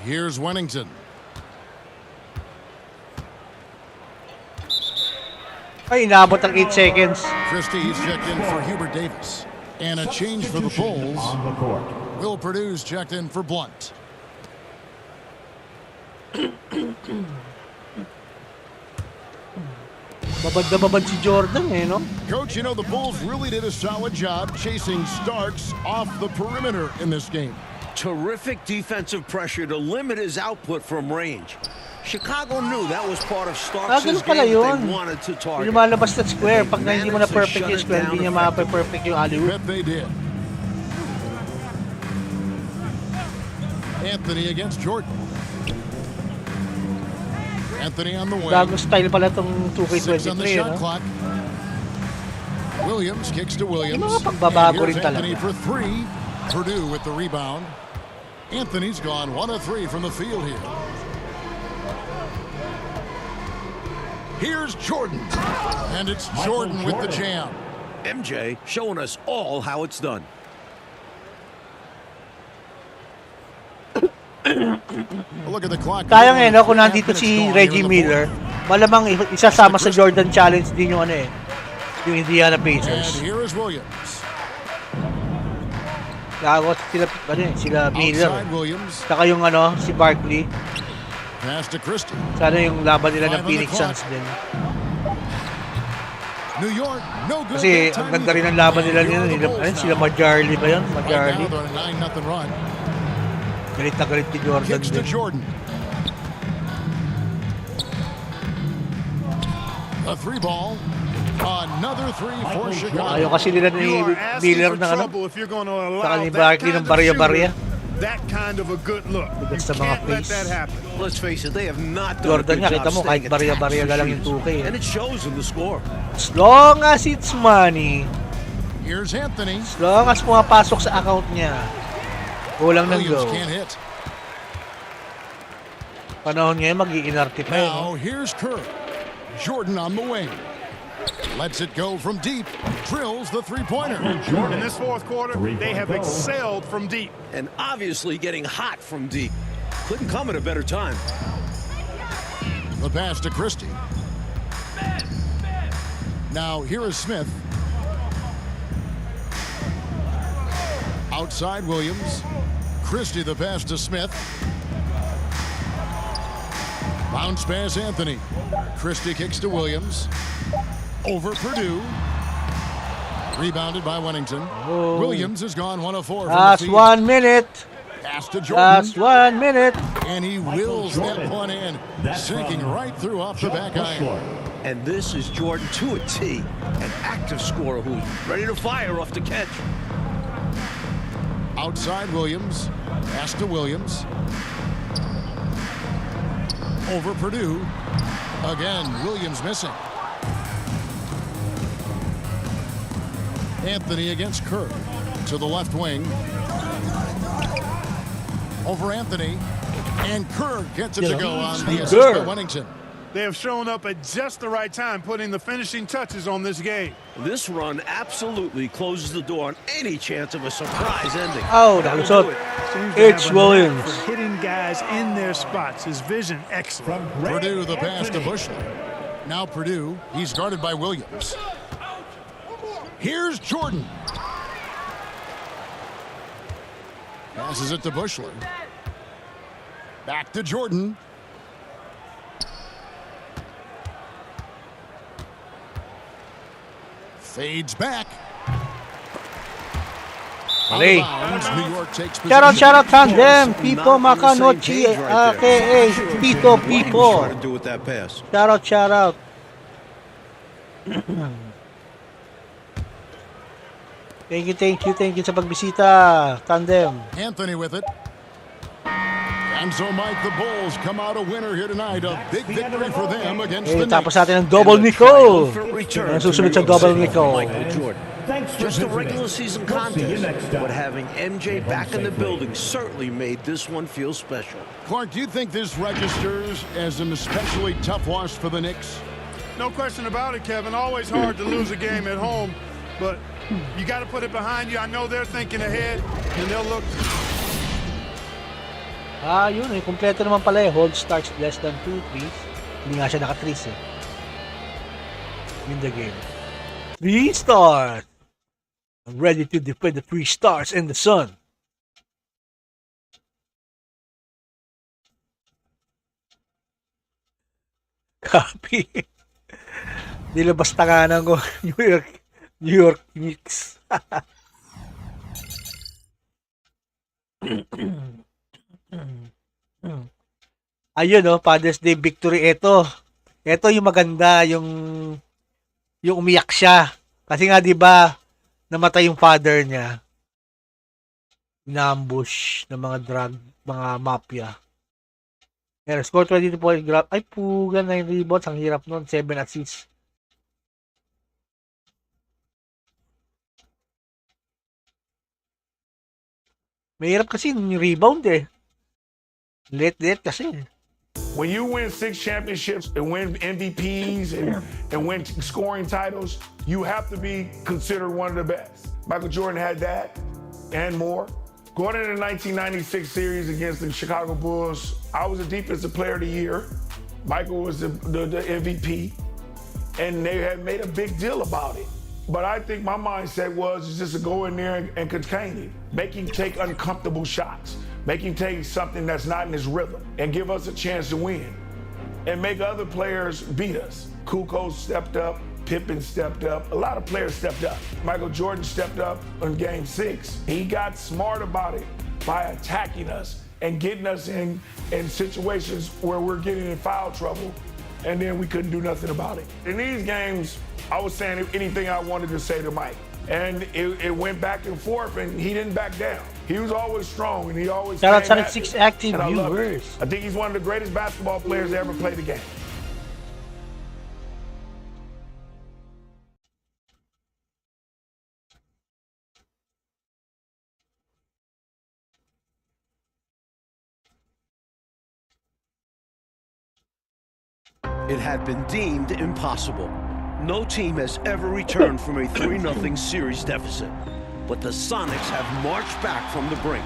Here's Wennington. Ay, inabot ang 8 seconds. Christie's checked in for Hubert Davis. And a change for the Bulls. On the court. Will Purdue's checked in for Blunt. Babad na babad si Jordan eh, no? Coach, you know, the Bulls really did a solid job chasing Starks off the perimeter in this game. Terrific defensive pressure to limit his output from range. Chicago knew that was part of Starks' ganun game pala that yun. they wanted to target. Yung lumalabas na square, pag hindi mo na perfect yung square, hindi niya ma-perfect yung alley-oop. Bet they did. Anthony against Jordan. Anthony on the wing. Bagong style pala itong 6 on the 2K23, shot no? clock. Williams kicks to Williams. Yung mga pagbabago And rin here's Anthony talaga. for 3. Purdue with the rebound. Anthony's gone 1 of 3 from the field here. Here's Jordan. And it's Jordan with the jam. MJ showing us all how it's done. Look at the clock. Kaya nga, no, kung nandito si Reggie Miller, malamang isasama sa Jordan Challenge din yung ano eh, yung Indiana And Pacers. here is Williams. Kaya sila, ano eh, sila Miller. Outside Williams. Saka yung ano, si Barkley. Pass to Christie. Sana yung laban nila ng 5 on the Phoenix clock. Suns din. New York, no good. Kasi that ang time ganda rin either. ng laban nila And here are the nila. Bulls Ayun, sila now. Majarly ba yun? Right Majarly. now they're on a 9-0 run. Galit na galit ni Jordan Kicks to din. Jordan. A 3 ball. Another 3 for Chicago. Ayaw kasi nila ni You are asking Miller for ng ano. trouble if you're going to allow Saka ni that Barkley kind ng of barya-barya. shooter, that kind of a good look. You Bigas sa mga can't let face. that happen. Let's face it, they have not done Jordan a nga, good kita job mo, kahit staying barya-barya attached na lang to yung shooters. 2K eh. And it shows in the score. As long as it's money, Here's Anthony. as long as pumapasok sa account niya, kulang ng Williams go. can't hit. Panahon ngayon, mag-iinarte pa yun. Now here's Kerr. Jordan on the wing. Lets it go from deep. Drills the three-pointer. In this fourth quarter, they have excelled from deep. And obviously getting hot from deep. Couldn't come at a better time. The pass to Christie. Now here is Smith. Outside Williams. Christie the pass to Smith. Bounce pass Anthony. Christie kicks to Williams. Over Purdue. Rebounded by Wennington. Oh. Williams has gone 1 of 4 from the Last field. 1 minute. Pass to Jordan. Last 1 minute. And he wills that one in, sinking right through off the back iron. And this is Jordan to a T, an active scorer who's ready to fire off the catch. Outside Williams. Pass to Williams. Over Purdue. Again, Williams missing. Anthony against Kerr. To the left wing. Over Anthony. And Kerr gets it to go on the assist by Wennington. They have shown up at just the right time, putting the finishing touches on this game. This run absolutely closes the door on any chance of a surprise ending. Oh, nalusot. It's Williams. For hitting guys in their spots. His vision, excellent. Purdue the pass to Bushler. Now Purdue, he's guarded by Williams. Here's Jordan. Passes it to Bushler. Back to Jordan. Fades back. Mali. New York takes Shout out tandem. Not Pipo on the same Makanochi. page right there. AKA Pito What he was Pipo. trying to do with that pass. Shout out. Thank you sa pagbisita, tandem. Anthony with it. And so, Mike, the Bulls come out a winner here tonight. A big victory for them against the Tapos Knicks. natin ang double And the Nicole. triumphant return Ang to susunod New sa York double City, Nicole. Michael Jordan. Thanks for Just a visiting. regular season We'll see you contest, next time. but having MJ Get home back in the safely. building certainly made this one feel special. Clark, do you think this registers as an especially tough loss for the Knicks? No question about it, Kevin. Always hard to lose a game at home, but you got to put it behind you. I know they're thinking ahead, and they'll look. Yun eh. Kompleto naman pala eh. Hold starts less than 2 threes. Hindi nga siya naka-threes eh. In the game. 3 stars! I'm ready to defend the 3 stars in the sun. Copy. Nilabas tanganan ko. New York Knicks. Ayun oh, Father's Day victory ito. Ito yung maganda, yung umiyak siya. Kasi nga 'di ba, namatay yung father niya. Inambush ng mga mafia. Pero score 22 point grab. Ay puga, 9 rebounds, ang hirap noon, 7 assists. Mahirap kasi yung rebound eh. Late kasi. When you win 6 championships and win MVPs and win scoring titles, you have to be considered one of the best. Michael Jordan had that and more. Going into the 1996 series against the Chicago Bulls, I was the defensive player of the year. Michael was the MVP, and they had made a big deal about it. But I think my mindset was just to go in there and contain him, make him take uncomfortable shots, make him take something that's not in his rhythm, and give us a chance to win, and make other players beat us. Kukoc stepped up, Pippen stepped up, a lot of players stepped up. Michael Jordan stepped up in Game 6. He got smart about it by attacking us and getting us in situations where we're getting in foul trouble, and then we couldn't do nothing about it. In these games, I was saying anything I wanted to say to Mike, and it went back and forth, and he didn't back down. He was always strong, and he always Shout out came sa at 6 me, active and I loved it. viewers. I think he's one of the greatest basketball players to ever play the game. It had been deemed impossible. No team has ever returned from a 3-0 series deficit. But the Sonics have marched back from the brink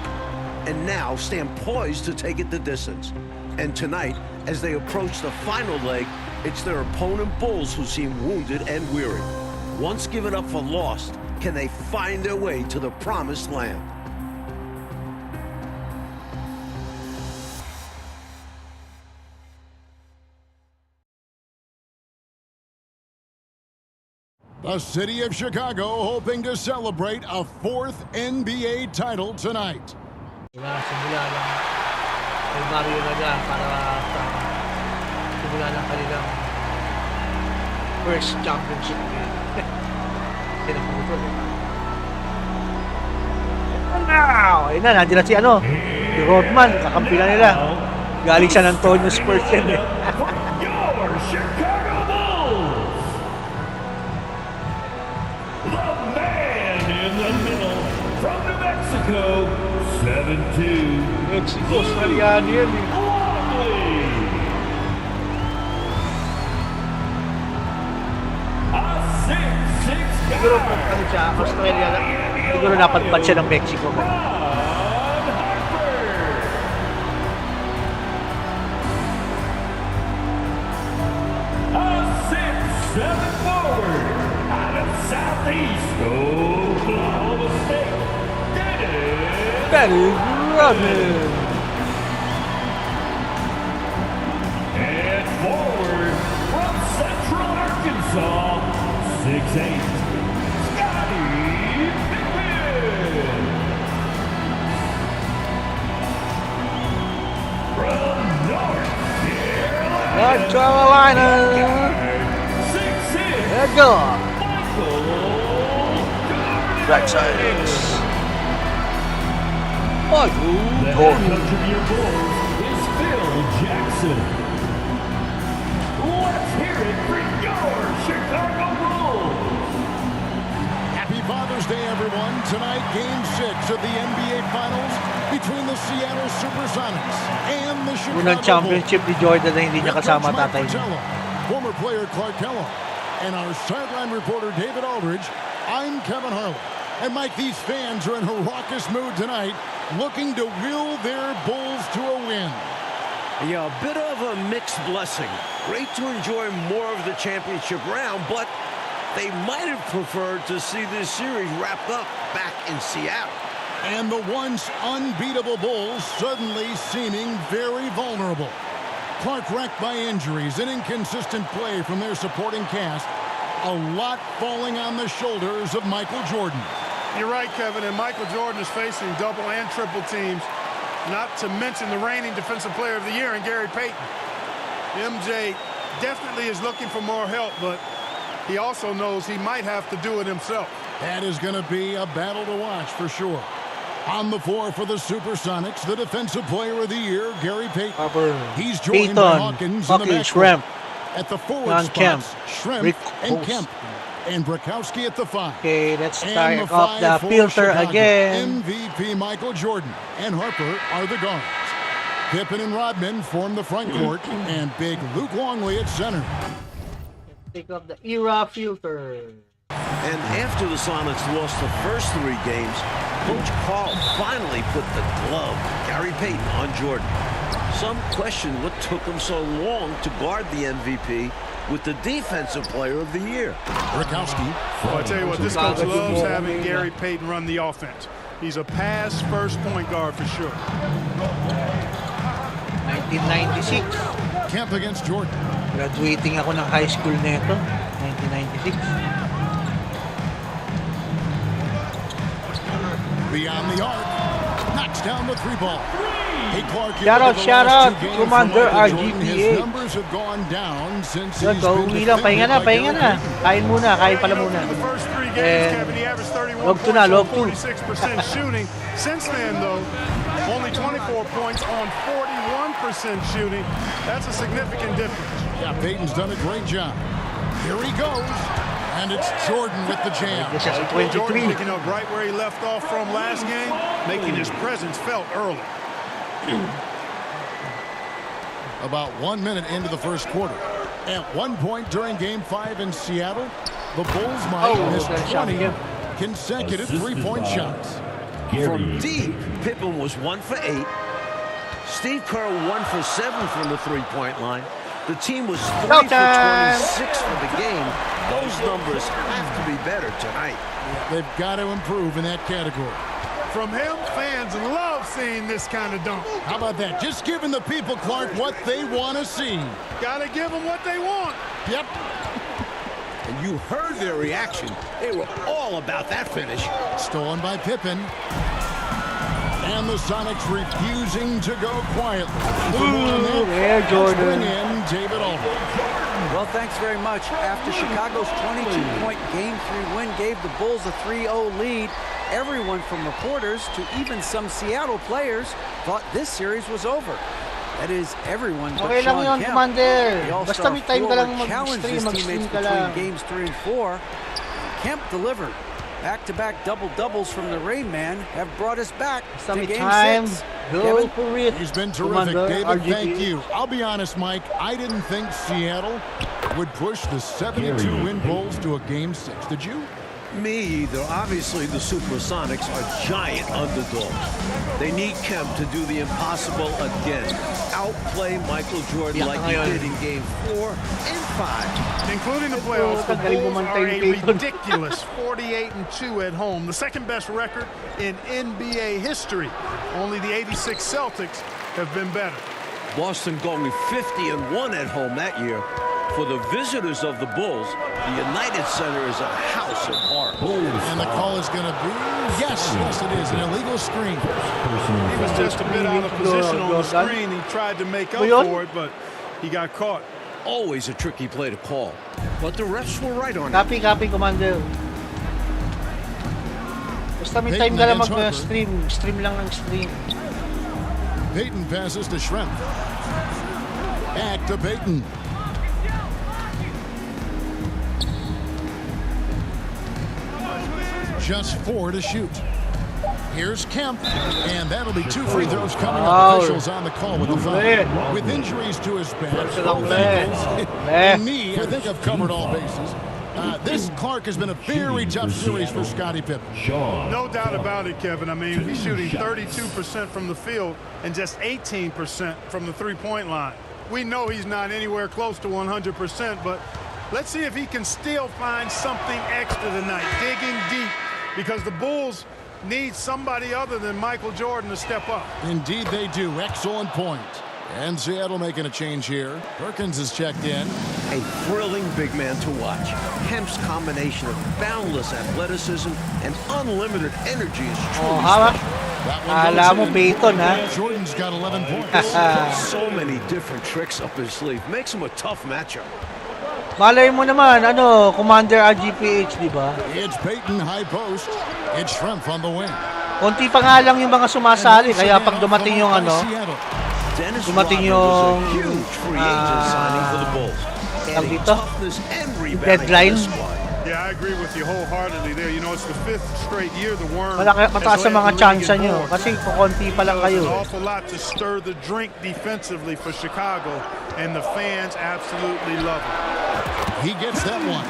and now stand poised to take it the distance. And tonight, as they approach the final leg, it's their opponent Bulls who seem wounded and weary. Once given up for lost, can they find their way to the promised land? The city of Chicago hoping to celebrate a 4th NBA title tonight. Simula lang kay Mario Naga para sa simula ng kanilang first championship game. Sinaputo. Now! Ayun na, nandiyan na si si Rodman, kakampi na nila. Galing San Antonio Spurs yan eh. Your Chicago Bulls! The man in the middle from New Mexico, 7'2". Mexico, Australiano yan eh. Lovely! A 6'6" Siguro guy. ano siya, Australia lang. Siguro napadpad siya ng Mexico. A 6'7" forward out of Southeast Oklahoma State, Dadi Obi. and forward from Central Arkansas, 6'8", Scotty Pippen. From North North Carolina, Carolina. 6'6", Let's go. Michael Red Sox. Oh, The head coach of your Bulls is Phil Jackson. Let's hear it for your Chicago Bulls. Happy Wednesday, everyone. Tonight, Game 6 of the NBA Finals between the Seattle Supersonics and the Chicago Unang championship ni Jordan na hindi niya Bulls. kasama Coach Mike tatay niya. Fratello, former player Clark Kellogg, and our sideline reporter David Aldridge. I'm Kevin Harlan. And Mike, these fans are in a raucous mood tonight, looking to will their Bulls to a win. Yeah, a bit of a mixed blessing. Great to enjoy more of the championship round, but they might have preferred to see this series wrapped up back in Seattle. And the once unbeatable Bulls suddenly seeming very vulnerable. Clark wrecked by injuries and inconsistent play from their supporting cast. A lot falling on the shoulders of Michael Jordan. You're right, Kevin, and Michael Jordan is facing double and triple teams, not to mention the reigning Defensive Player of the Year in Gary Payton. MJ definitely is looking for more help, but he also knows he might have to do it himself. That is going to be a battle to watch for sure. On the floor for the Supersonics, the Defensive Player of the Year, Gary Payton. He's joined by Hawkins in the backcourt. Shrimp. At the forward spots, Shrimp and Kemp. And Brakowski at the 5. Okay, let's And start off the for filter Chicago, again. MVP Michael Jordan and Harper are the guards. Pippen and Rodman form the front court, and big Luke Longley at center. Take off the era filter. And after the Sonics lost the first 3 games, Coach Carl finally put the glove, Gary Payton, on Jordan. Some question what took him so long to guard the MVP with the Defensive Player of the Year. Brakowski. Well, I tell you what, this coach loves having Gary Payton run the offense. He's a pass-first point guard for sure. 1996. Kemp against Jordan. Graduating ako ng high school nito. 1996. Beyond the arc. Knocks down the 3-ball. Hey, Clark, Shout out, Commander RGPA. His numbers have gone down since Yun, he's been uwi lang. Pahinga na. Kain pala muna. The first 3 games, Kevin, he averaged 31 log points two na, on log two. 46% shooting. Since then, though, only 24 points on 41% shooting. That's a significant difference. Yeah, Payton's done a great job. Here he goes. And it's Jordan with the jam. This is Jordan 23. picking up right where he left off from last game, making his presence felt early. About 1 minute into the first quarter. At one point during Game 5 in Seattle, the Bulls might miss 20 consecutive three-point shots. From deep, Pippen was 1 for 8. Steve Kerr 1 for 7 from the three-point line. The team was 3 for 26 for the game. Those numbers have to be better tonight. They've got to improve in that category. From him, fans love seeing this kind of dunk. How about that? Just giving the people, Clark, what they want to see. Gotta give them what they want. Yep. And you heard their reaction. They were all about that finish. Stolen by Pippen. And the Sonics refusing to go quietly. There, Jordan. Bring in David Aldridge. Well, thanks very much. After Chicago's 22-point Game 3 win gave the Bulls a 3-0 lead, everyone from reporters to even some Seattle players thought this series was over. That is, everyone but Okay lang Sean yun, Kemp. Commander. The Basta All-Star may time ka lang forward challenged his mag-stream teammates ka between lang. games 3 and 4. Kemp delivered. Back-to-back double-doubles from the Rain Man have brought us back Basta to may Game time. 6. Go Kevin? for it. He's been terrific, Commander David. Thank RGPA. you. I'll be honest, Mike. I didn't think Seattle would push the 72-win Bulls to a Game 6. Did you? Me either. Obviously, the Supersonics are giant underdogs. They need Kemp to do the impossible again. Outplay Michael Jordan like he did in Game 4 and 5. Including the playoffs, the Galing Bulls bumantay are ni a Payton. ridiculous 48-2 at home, the second best record in NBA history. Only the '86 Celtics have been better. Boston going 50-1 at home that year. For the visitors of the Bulls, the United Center is a house of horror. And the call is going to be, yes, it is, an illegal screen. He was just a bit out of position on the screen. He tried to make up for it, but he got caught. Always a tricky play to call. But the refs were right on it. Copy, Commander. Basta may time ka lang mag-stream. Stream lang ng stream. Payton passes to Shrimp. Back to Payton. Just 4 to shoot. Here's Kemp, and that'll be 2 free throws coming up. Officials on the call with the foul. With injuries to his back, both ankles, and knee, I think I've covered all bases. This, Clark, has been a very tough series for Scottie Pippen. No doubt about it, Kevin. I mean, he's shooting 32% from the field and just 18% from the three-point line. We know he's not anywhere close to 100%, but let's see if he can still find something extra tonight, digging deep, because the Bulls need somebody other than Michael Jordan to step up. Indeed they do. Excellent point. And Seattle making a change here. Perkins is checked in. A thrilling big man to watch. Kemp's combination of boundless athleticism and unlimited energy is truly special. Alam mo, Peyton, ha? Jordan's got 11 points. So many different tricks up his sleeve. Makes him a tough matchup. Malay mo naman, Commander RGPH, di ba? It's Peyton high post. It's Shrimp on the wing. Konti pa nga lang yung mga sumasali, kaya pag dumating yung dumating yung dito, deadline. Yeah, I agree with you wholeheartedly there. You know, it's the 5th straight year the Worm. Mataas sa mga chance nyo kasi konti pa lang kayo. There's an awful lot to stir the drink defensively for Chicago, and the fans absolutely love it. He gets that one.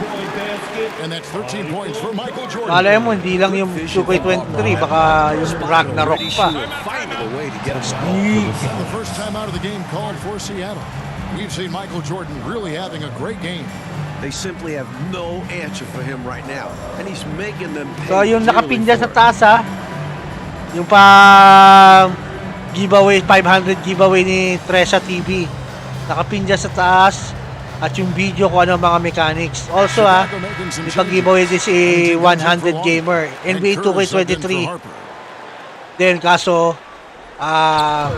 And that's 13 points for Michael Jordan. Malay mo, hindi lang yung 2K23, baka yung Ragnarok pa. The first time out of the game called for Seattle. We've seen Michael Jordan really having a great game. They simply have no answer for him right now, and he's making them pay. So yung nakapinda sa taas, yung pa giveaway, 500 giveaway ni Tresa TV, nakapinda sa taas, at yung video ko ano mga mechanics. Also may pag-giveaway din si 100 Gamer, NBA 2K23. Then kaso ang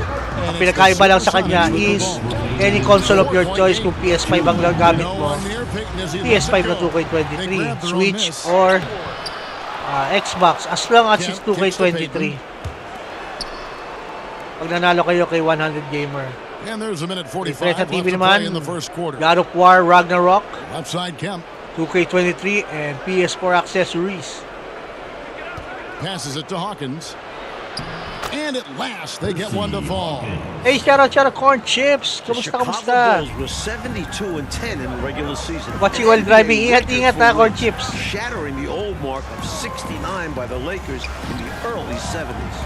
pinakaiba lang sa kanya is any console of your choice, kung PS5 ang gamit mo, PS5 na 2K23, Switch or Xbox, as long as it's 2K23. Pag nanalo kayo kay 100 Gamer. And there's a minute 45 left to TV play naman, in the first quarter. God of War Ragnarok, Upside Kemp 2K23 and PS4 accessories. passes it to Hawkins. And at last, they get one to fall. Hey, shout out Corn Chips. Kamusta? Bulls were 72-10 in the regular season. Watching while driving. Ingat Corn Chips. Shattering the old mark of 69 by the Lakers in the early 70s.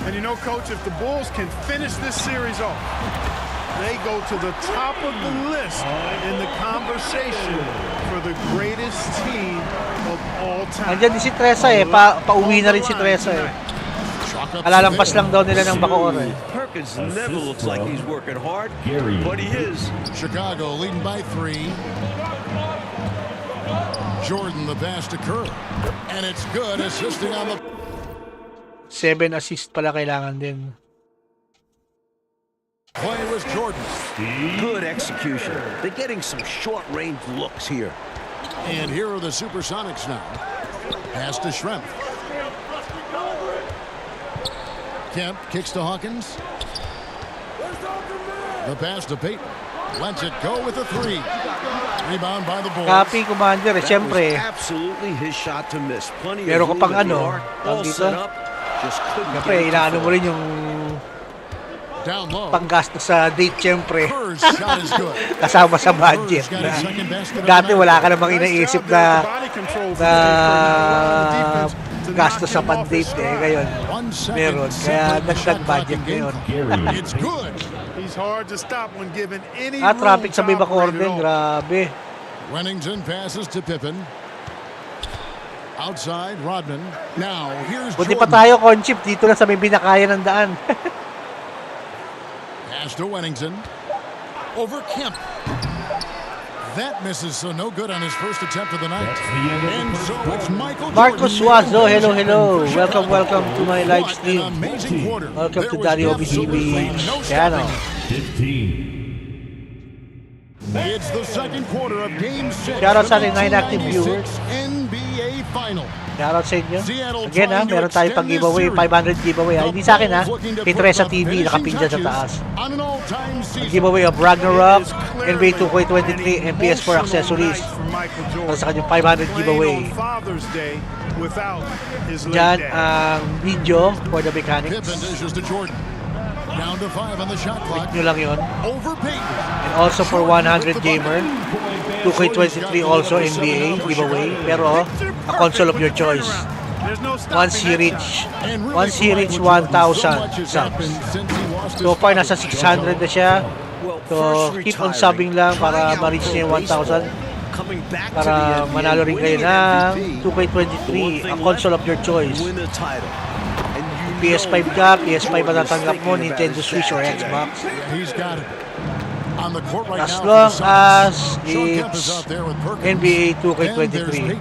And you know, Coach, if the Bulls can finish this series off, they go to the top of the list in the conversation for the greatest team of all time. Andiyan din si Tresa pauwi na rin si Tresa Alalampas lang daw nila ng Bacoor Perkins never looks like he's working hard, but he is. Chicago leading by 3. Jordan the pass to Kerr. And it's good, assisting on the 7 assist pala kailangan din. Play was Jordan. Good execution. They're getting some short-range looks here. And here are the Supersonics now. Pass to Shrimp. Kemp kicks to Hawkins. The pass to Peyton. Lets it go with a 3. Rebound by the Bulls. Copy, Commander. Siyempre. Absolutely his shot to miss. Plenty Pero of kapag all set up. Just couldn't siyempre, inaano mo rin yung panggastos sa date, siyempre. Kasama sa budget. Dati wala ka namang inaisip na gastos sa pan-date ngayon meron. Kaya nagdag budget ngayon. Traffic sa Bacoor din. Grabe. Wennington passes to Pippen. Outside, Rodman. Now, here's Buti pa tayo, Conchip. Dito lang sa may binakaya ng daan. Pass to Wennington. Over Kemp. That misses, so no good on his first attempt of the night. And so it's Michael Marcos Suazo, hello. Welcome to my live stream. Welcome to Dadi Obi TV channel. It's the second quarter of Game 6. Shout out sa ating 9 active viewers. NBA Final. Shoutout sa inyo. Seattle Again trying to meron tayong extend pag-giveaway, this series. 500 giveaway. The Hindi sa akin Bulls looking to kay put Tresa the TV, finishing nakapin dyan sa touches taas. on an all-time season. Giveaway of Ragnarok, It is NBA clearly 2K23, and PS4 an accessories. emotional night for Michael Para Jordan. sa kanyang 500 giveaway. Playing on Father's Day without his late Diyan dad. ang video for the mechanics. Pippen dishes to Jordan. Down to 5 on the shot clock. Nyo lang yun. Over Payton. And also for 100 gamer, 2K23 also NBA giveaway. Pero a console of your choice. There's no stopping Once you that reach And really once he for reach Michael Jordan, 1,000 so much has subs. happened since he lost So his far father. nasa 600 na siya. Well, So first keep on retiring, subbing lang para trying out ma-reach niya yung pro baseball, 1,000. coming back to Para the NBA, manalo rin kayo winning ng an MVP, 2K23, the one a thing console left, of your choice. win a title. And you PS5 know ka, that PS5 Jordan is matatanggap mo, thinking about Nintendo his Switch or dad today. Xbox. Yeah, he's got it. On the court right As now long for the Celtics. as Sean Kemp is it's out there with Perkins. NBA Then there's 2K23. Payton.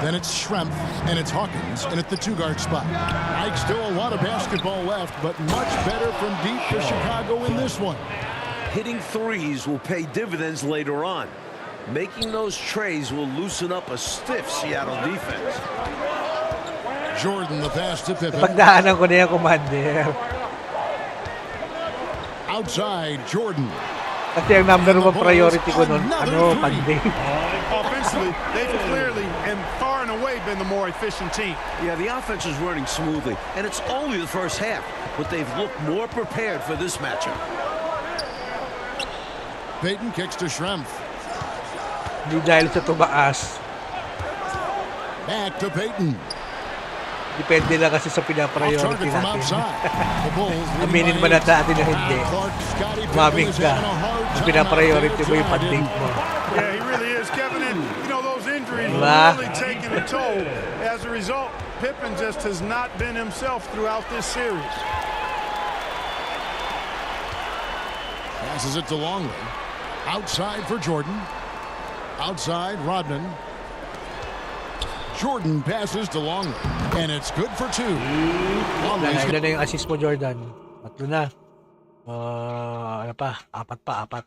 Then it's Schrempf, and it's Hawkins, and at the two-guard spot. Mike, still a lot of basketball left, but much better from deep for Chicago in this one. Hitting threes will pay dividends later on. Making those trays will loosen up a stiff Seattle defense. Jordan, the pass to Pippen. Pagdaanan ko na yung commander. Outside, Jordan. Kasi ang number one priority ko nun, panding. Offensively, they've clearly and far and away been the more efficient team. Yeah, the offense is running smoothly, and it's only the first half, but they've looked more prepared for this matchup. Payton kicks to Schrempf. Hindi dahil sa tumaas. Back to Payton. Depende lang kasi sa Off pinapriority target from natin. outside. The Bulls leading Aminin by mo na 8. natin na hindi. Clark, Scottie Pippen Mamig is ka. having a hard Kung time pinapriority out mo there yung panding tonight. mo. Yeah, he really is, Kevin. And, you know, those injuries Diba? are really taking a toll. As a result, Pippen just has not been himself throughout this series. Passes it to Longley. Outside for Jordan. Outside, Rodman. Jordan passes to Longley. And it's good for 2. Longley's Ilan na yung assist mo, Jordan? 3 na. Ano pa? 4 pa.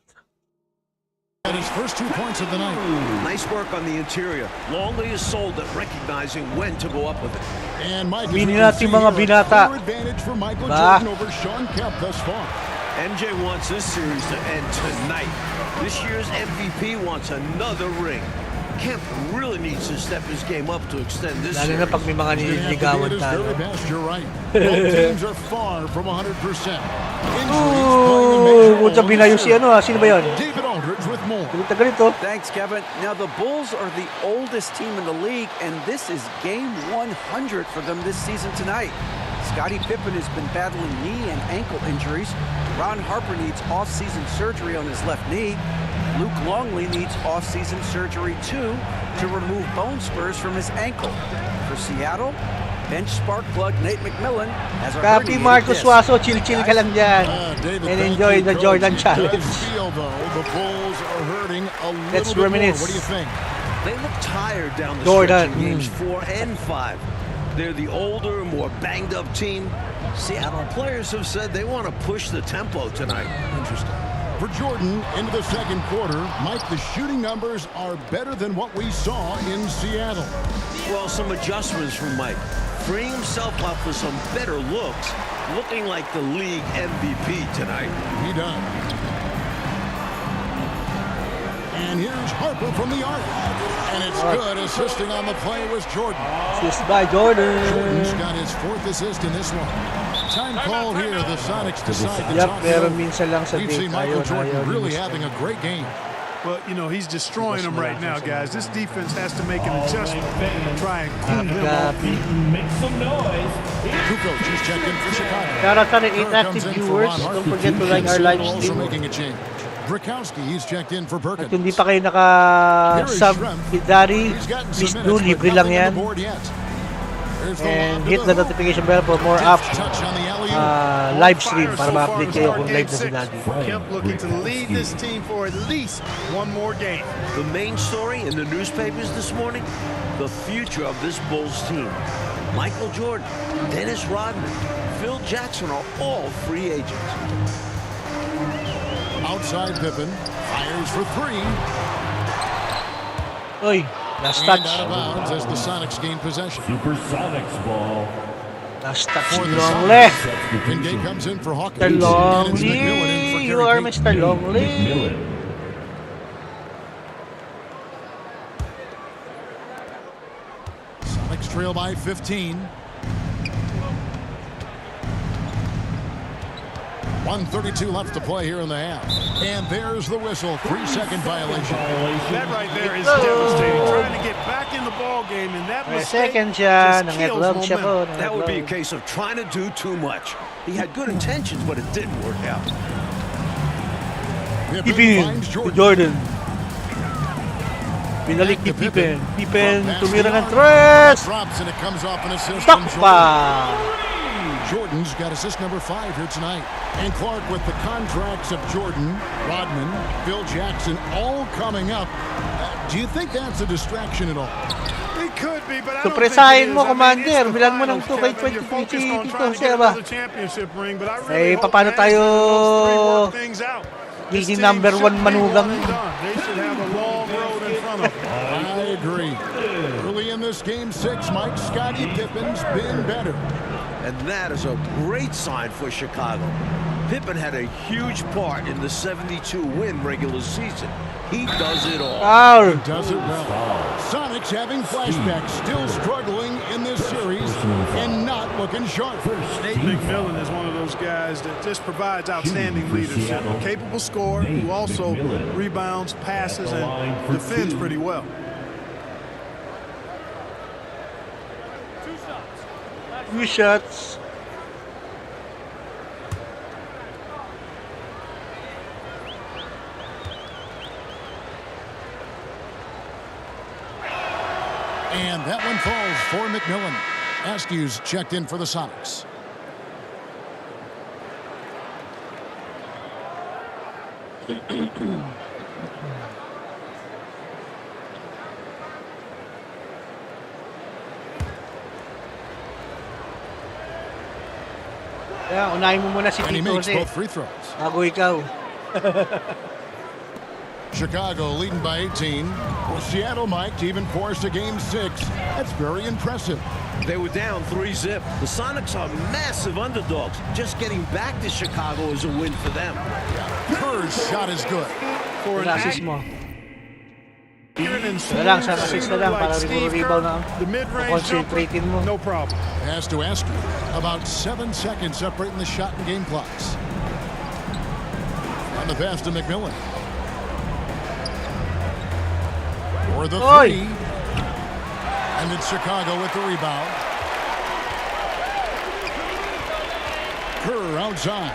got his first 2 points of the night. Nice work on the interior. Longley is sold at recognizing when to go up with it. And Mike, Bini as natin we can see mga here, a binata. clear advantage for Michael Ba? Jordan over Sean Kemp thus far. MJ wants this series to end tonight. This year's MVP wants another ring. Kemp really needs to step his game up to extend this Lalo na series. pag may mga He's gonna have to be nililigawan at his tayo. very best, you're right. Both teams are far from 100%. Oh, puta binayo si ano sino ba yun? David Aldridge with more. Galit oh. Thanks, Kevin. Now, the Bulls are the oldest team in the league, and this is game 100 for them this season tonight. Scottie Pippen has been battling knee and ankle injuries. Ron Harper needs off-season surgery on his left knee. Luke Longley needs off-season surgery, too, to remove bone spurs from his ankle. For Seattle, bench spark plug Nate McMillan has a Copy herniated Marcos disc. Suazo, chill-chill ka lang dyan. David, And thank enjoy you, the Coach. Jordan It Challenge. does feel, though, the Bulls are hurting a Let's little bit more. reminisce. What do you think? They look tired down the Jordan. stretch in games 4 and 5. They're the older, more banged-up team. Seattle players have said they want to push the tempo tonight. Interesting. For Jordan, into the second quarter, Mike, the shooting numbers are better than what we saw in Seattle. Well, some adjustments from Mike. Freeing himself up for some better looks, looking like the league MVP tonight. He does. And here's Harper from the arc. And it's good. Assisting on the play was Jordan. Assist by Jordan. Jordan's got his 4th assist in this one. Time call here. The Sonics decide to Yup, top pero the road. minsan lang sa We've day seen Michael tayo Jordan na really yun. having a great game. Well, you know, he's destroying them right now, guys. This defense has to make an adjustment to try and cool them off. Copy. Make some noise. Kukoc is checked in for Chicago. Shout out sa Kerr 8 comes active in for viewers. Ron Harper. Don't forget to like our live Also stream. making a change. Brakowski, he's checked in for Perkins. At hindi pa kayo naka-sub kay Dadi, He's gotten please some do, minutes, but libre lang nothing on yan. the board yet. There's the And lob to hit the hoop. notification bell for more up Touch on the alley-oop. live stream Fire para so far ma-update to kayo start kung game live na si 6. Dadi. Kemp looking to lead this team for at least one more game. The main story in the newspapers this morning, the future of this Bulls team. Michael Jordan, Dennis Rodman, Phil Jackson are all free agents. Outside Pippen, fires for 3. Oy, Last And touch. out of bounds as the Sonics gain possession. Supersonics ball. Last touch. For the Longley. Sonics, Kincaid comes in for Hawkins. Mr. And it's Longley. McMillan in for You are Kerry King. Mr. Longley. McMillan. Sonics trail by 15. 1:32 left to play here in the half. And there's the whistle. 3-second violation. That right there is devastating. Trying to get back in the ball game, and that mistake Second siya. just Nangitlog kills siya po. momentum. That would be a nangitlog. case of trying to do too much. He had good intentions, but it didn't work out. Pippen Pippen finds to Jordan. Jordan. Binalik ni Pippen. Pippen Pass tumira the ng arc. tres. Drops and it comes off an assist from Jordan. Takpa. Jordan's got assist number 5 here tonight. And Clark with the contracts of Jordan, Rodman, Phil Jackson all coming up. Do you think that's a distraction at all? It could be, but I So, don't think presahin it mo, is. I mean, Commander. it's the Bilan mo ng finals, 2K23 Kevin. You're focused on dito, trying to siya get ba? another championship ring, but I Eh, really hope paano management and those three tayo work things out. This giging team number should 1 be manugang? one and done. They should have a long road in front of them. I agree. Early in this game 6, Mike Scottie Pippen's been better. And that is a great sign for Chicago. Pippen had a huge part in the 72-win regular season. He does it all. Foul. Does it well. Sonics having flashbacks, still struggling in this series and not looking sharp. Nate McMillan is one of those guys that just provides outstanding leadership. A capable scorer who also rebounds, passes, and defends pretty well. Few shots. And that one falls for McMillan. Askew's checked in for the Sonics. Kaya, unahin mo muna si And he Tito makes kasi. both free throws. Bago ikaw. Chicago leading by 18. Well, Seattle, Mike, to even force a game 6. That's very impressive. They were down 3-zip. The Sonics are massive underdogs. Just getting back to Chicago is a win for them. Kerr's shot is good. For an Wala assist mo. accurate and Wala lang, smooth sa assist na shooter lang like para Steve siguro rebound Kerr, na. the mid-range jumper, Concentratein mo. no problem. Has to Askew. About 7 seconds separating the shot and game clocks. On the pass to McMillan. For the Oy! 3. And it's Chicago with the rebound. Kerr outside.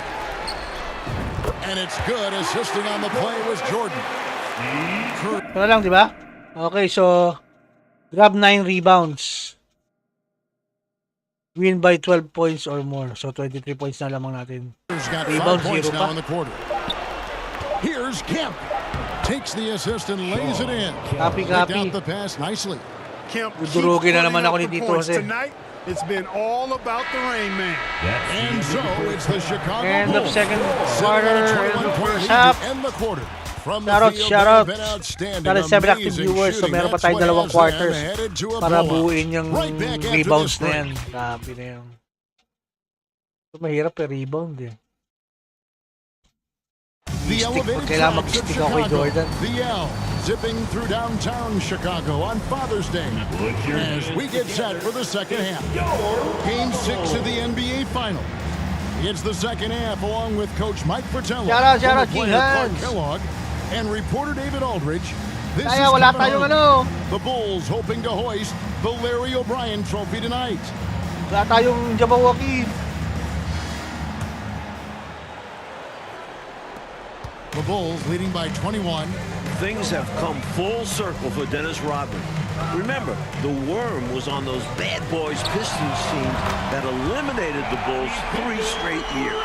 And it's good. Assisting on the play was Jordan. Kerr. Wala lang, di ba? Okay, so grab 9 rebounds. Win by 12 points or more. So 23 points na lamang natin. Kerr's got 5 Rebound, points zero now pa. in the quarter. Here's Kemp. Takes the assist and lays it in. Copy, Picked copy. out the pass nicely. Kemp keeps Durugin na putting naman up ako ni the Tito points. Jose. Tonight, it's been all about the rain man. And so it's the Chicago End of Bulls. second Sitting quarter, on a end of 21-point first lead half. to end the quarter. From the Shoutout, field, shoutout. they've been outstanding. Para 7 active Amazing viewers, so shooting. meron pa That's tayong what dalawang has them quarters headed to a para blowout. buuin yung Right back after rebounds this na yan. break. Grabe na yan. So, mahirap yung rebound eh. The Stick, elevated kailangan tracks of mag-stick ako kay Chicago. Jordan. The L zipping through downtown Chicago on Father's Day as we get set for the second half. Game 6 of the NBA Final. It's the second half along with Coach Mike Fratello, Shout out, former King player Clark Hans. Kellogg, and reporter David Aldridge. This Kaya is wala Kevin tayong Harlan. ano. The Bulls hoping to hoist the Larry O'Brien Trophy tonight. Wala tayong Jabawaki. The Bulls leading by 21. Things have come full circle for Dennis Rodman. Remember, the worm was on those bad boys Pistons teams that eliminated the Bulls 3 straight years.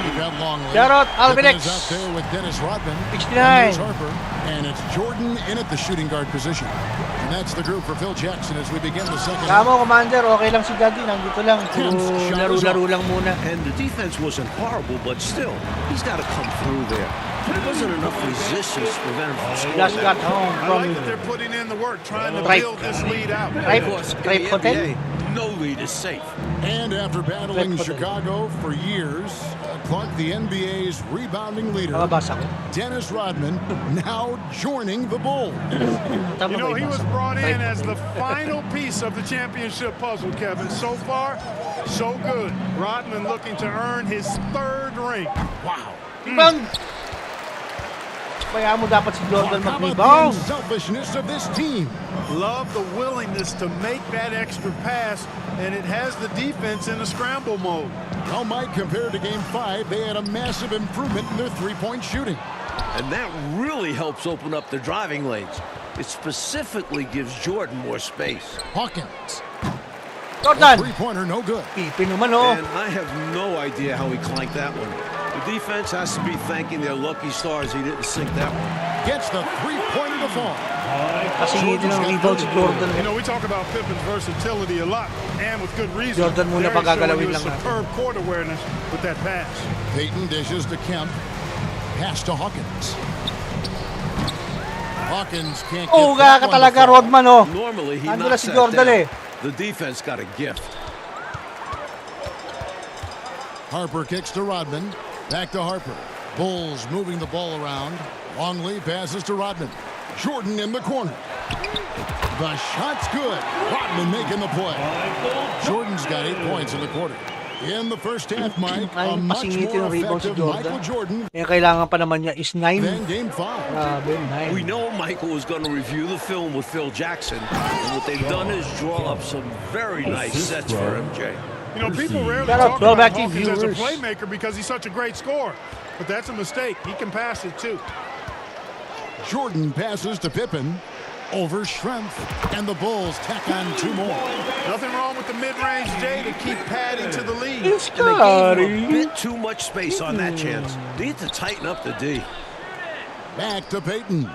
We've got Longley. Shout out, Pippen Alvin is out X. there with Dennis Rodman. 69. And there's Harper. And it's Jordan in at the shooting guard position. And that's the group for Phil Jackson as we begin the second half. Tama, Commander. Okay lang si Daddy. Nandito lang. Puro laro-laro lang muna. And the defense wasn't horrible, but still, he's got to come through there. There wasn't enough resistance to prevent him from scoring. Just got home I from like that they're putting in the work, trying to Right. build this lead out. Tripe Hotel. NBA, no lead is safe. And after battling Hotel. Chicago for years, Clark, the NBA's rebounding leader, Nakabasa ko. Dennis Rodman, now joining the Bulls. Tama You know, ba he yung was basa? brought in Tripe as the Hotel. final piece of the championship puzzle, Kevin. So far, so good. Rodman looking to earn his third ring. Wow. Rebound! Kaya mo dapat si Jordan How about the mag-rebound. unselfishness of this team? Love the willingness to make that extra pass, and it has the defense in a scramble mode. Well, Mike, compared to Game 5, they had a massive improvement in their three-point shooting. And that really helps open up the driving lanes. It specifically gives Jordan more space. Hawkins, a Jordan! three-pointer, no good. Pipi naman, oh. And I have no idea how he clanked that one. The defense has to be thanking their lucky stars he didn't sink that one. Gets the three-pointer to fall. Kasi hindi ng rebound si Jordan. You know, we talk about Pippen's versatility a lot, and with good reason. Jordan muna There he's showing pagagalawin you a lang natin. superb court awareness with that pass. Peyton dishes to Kemp. Pass to Hawkins. Hawkins can't get Oh, that ka one to talaga, fall. Rodman, oh. Normally, he Ando na knocks si that Jordan, down. eh. The defense got a gift. Harper kicks to Rodman. Back to Harper. Bulls moving the ball around. Longley passes to Rodman. Jordan in the corner. The shot's good. Rodman making the play. Jordan's got 8 points in the quarter. In the first half, Mike, a Ayaw much pasingitin more ng rebound si effective Jordan. Michael Jordan Yung kailangan pa naman niya is 9. than Game 5. Grabe, 9. We know Michael was going to review the film with Phil Jackson, and what they've done is draw up some very nice sets for MJ. You know, people rarely Shout out talk 12 about active Hawkins as a viewers. playmaker because he's such a great scorer. But that's a mistake. He can pass it, too. Jordan passes to Pippen. Over Schrempf. And the Bulls tack on 2 more. Nothing wrong with the mid-range J to keep padding to the lead. It's And they gave him a Scotty. bit too much space on that chance. They need to tighten up the D. Back to Peyton.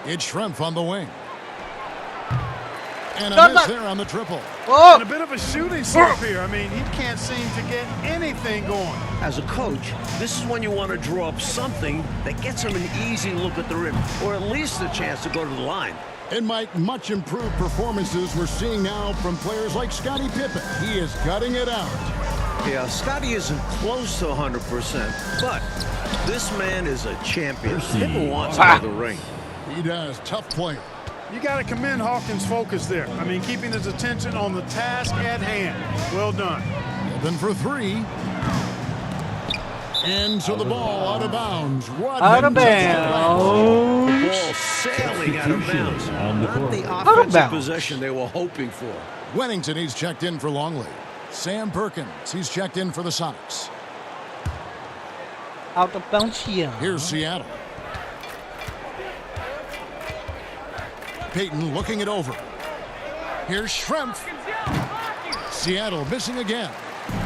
It's Schrempf on the wing. And a miss there on the triple. Oh! And a bit of a shooting slump here. I mean, he can't seem to get anything going. As a coach, this is when you want to draw up something that gets him an easy look at the rim, or at least a chance to go to the line. And Mike, much improved performances we're seeing now from players like Scottie Pippen. He is gutting it out. Yeah, Scotty isn't close to 100%, but this man is a champion. Pippen wants him to the ring. He does. Tough player. You got to commend Hawkins' focus there. I mean, keeping his attention on the task at hand. Well done. Pippen for 3. And so the ball out of bounds. Out of The bounds. ball sailing out of bounds. Not the of offensive bounds. possession they were hoping for. Wennington, he's checked in for Longley. Sam Perkins, he's checked in for the Sonics. Out of bounds siya. Here's Seattle. Peyton looking it over. Here's Schrempf. Seattle missing again.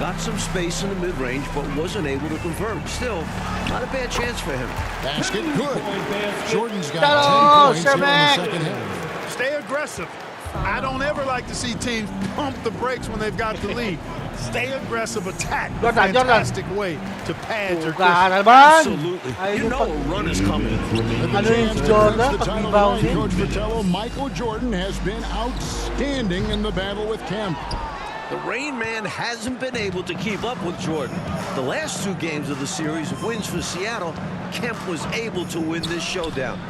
Got some space in the mid-range, but wasn't able to convert. Still, not a bad chance for him. Basket good. Jordan's got Hello, 10 points Sir here in the Mac. second half. Stay aggressive. I don't ever like to see teams pump the brakes when they've got the lead. Stay aggressive, attack. A Jordan. fantastic way to pad your Uga distance. naman. Absolutely. Ay, You know a run is coming. Ano yung si Jordan? The Pag title rebound tonight, din. Coach Vitello, Michael Jordan has been outstanding in the battle with Kemp. The Rain Man hasn't been able to keep up with Jordan. The last 2 games of the series of wins for Seattle, Kemp was able to win this showdown.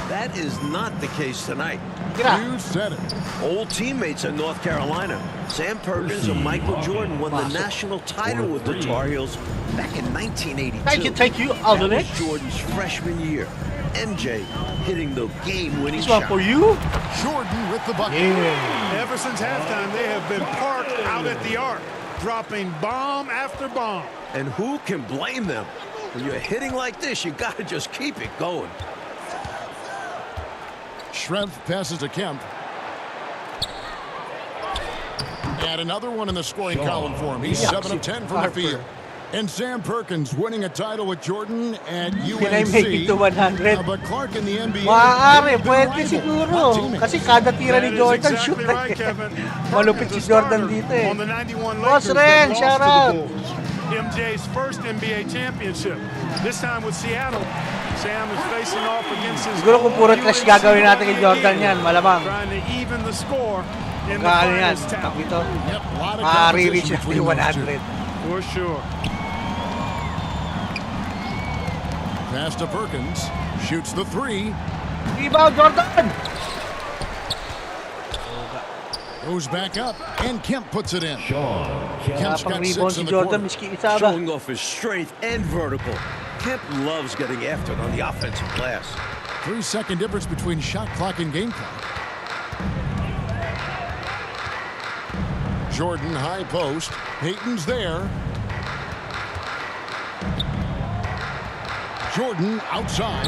That is not the case tonight. You said it. Old teammates in North Carolina, Sam Perkins and Michael Jordan won the national title with the Tar Heels back in 1982. Thank you, That Alvin was X. Jordan's freshman year. MJ hitting the game-winning This one shot. for you. Jordan with the bucket. Yeah. Ever since halftime, they have been parked out at the arc, dropping bomb after bomb. And who can blame them? When you're hitting like this, you got to just keep it going. Schrempf passes to Kemp. And another one in the scoring column for him. He's 7 of 10 from the field. And Sam Perkins winning a title with Jordan at Can I make it to UNC. 100? But Clark in the NBA. Maaari, they've been pwede rival, siguro. not teammates. Kasi kada tira That ni is Jordan, exactly shoot right, Kevin. Malupit si Perkins, a Jordan starter dito eh. On the 91 Boss Lakers Ren, that shout lost to out. the Bulls. MJ's first NBA championship. This time with Seattle. Sam is facing off against his Siguro kung puro old trash UNC gagawin natin kay Bobby Jordan McGee, yan, malamang. Trying to even the score in the Gaano yan? finals town. Pag ito, Yep, a lot of maaari-reach competition natin between yung those two. 100. For sure. Pass to Perkins. Shoots the three. Rebound, Jordan! Goes back up. And Kemp puts it in. Sean Kemp. Kemp's Pang got rebound 6 si in the Jordan, quarter. miski isa ba? Showing off his strength and vertical. Kemp loves getting after it on the offensive glass. 3-second difference between shot clock and game clock. Jordan high post. Peyton's there. Jordan outside.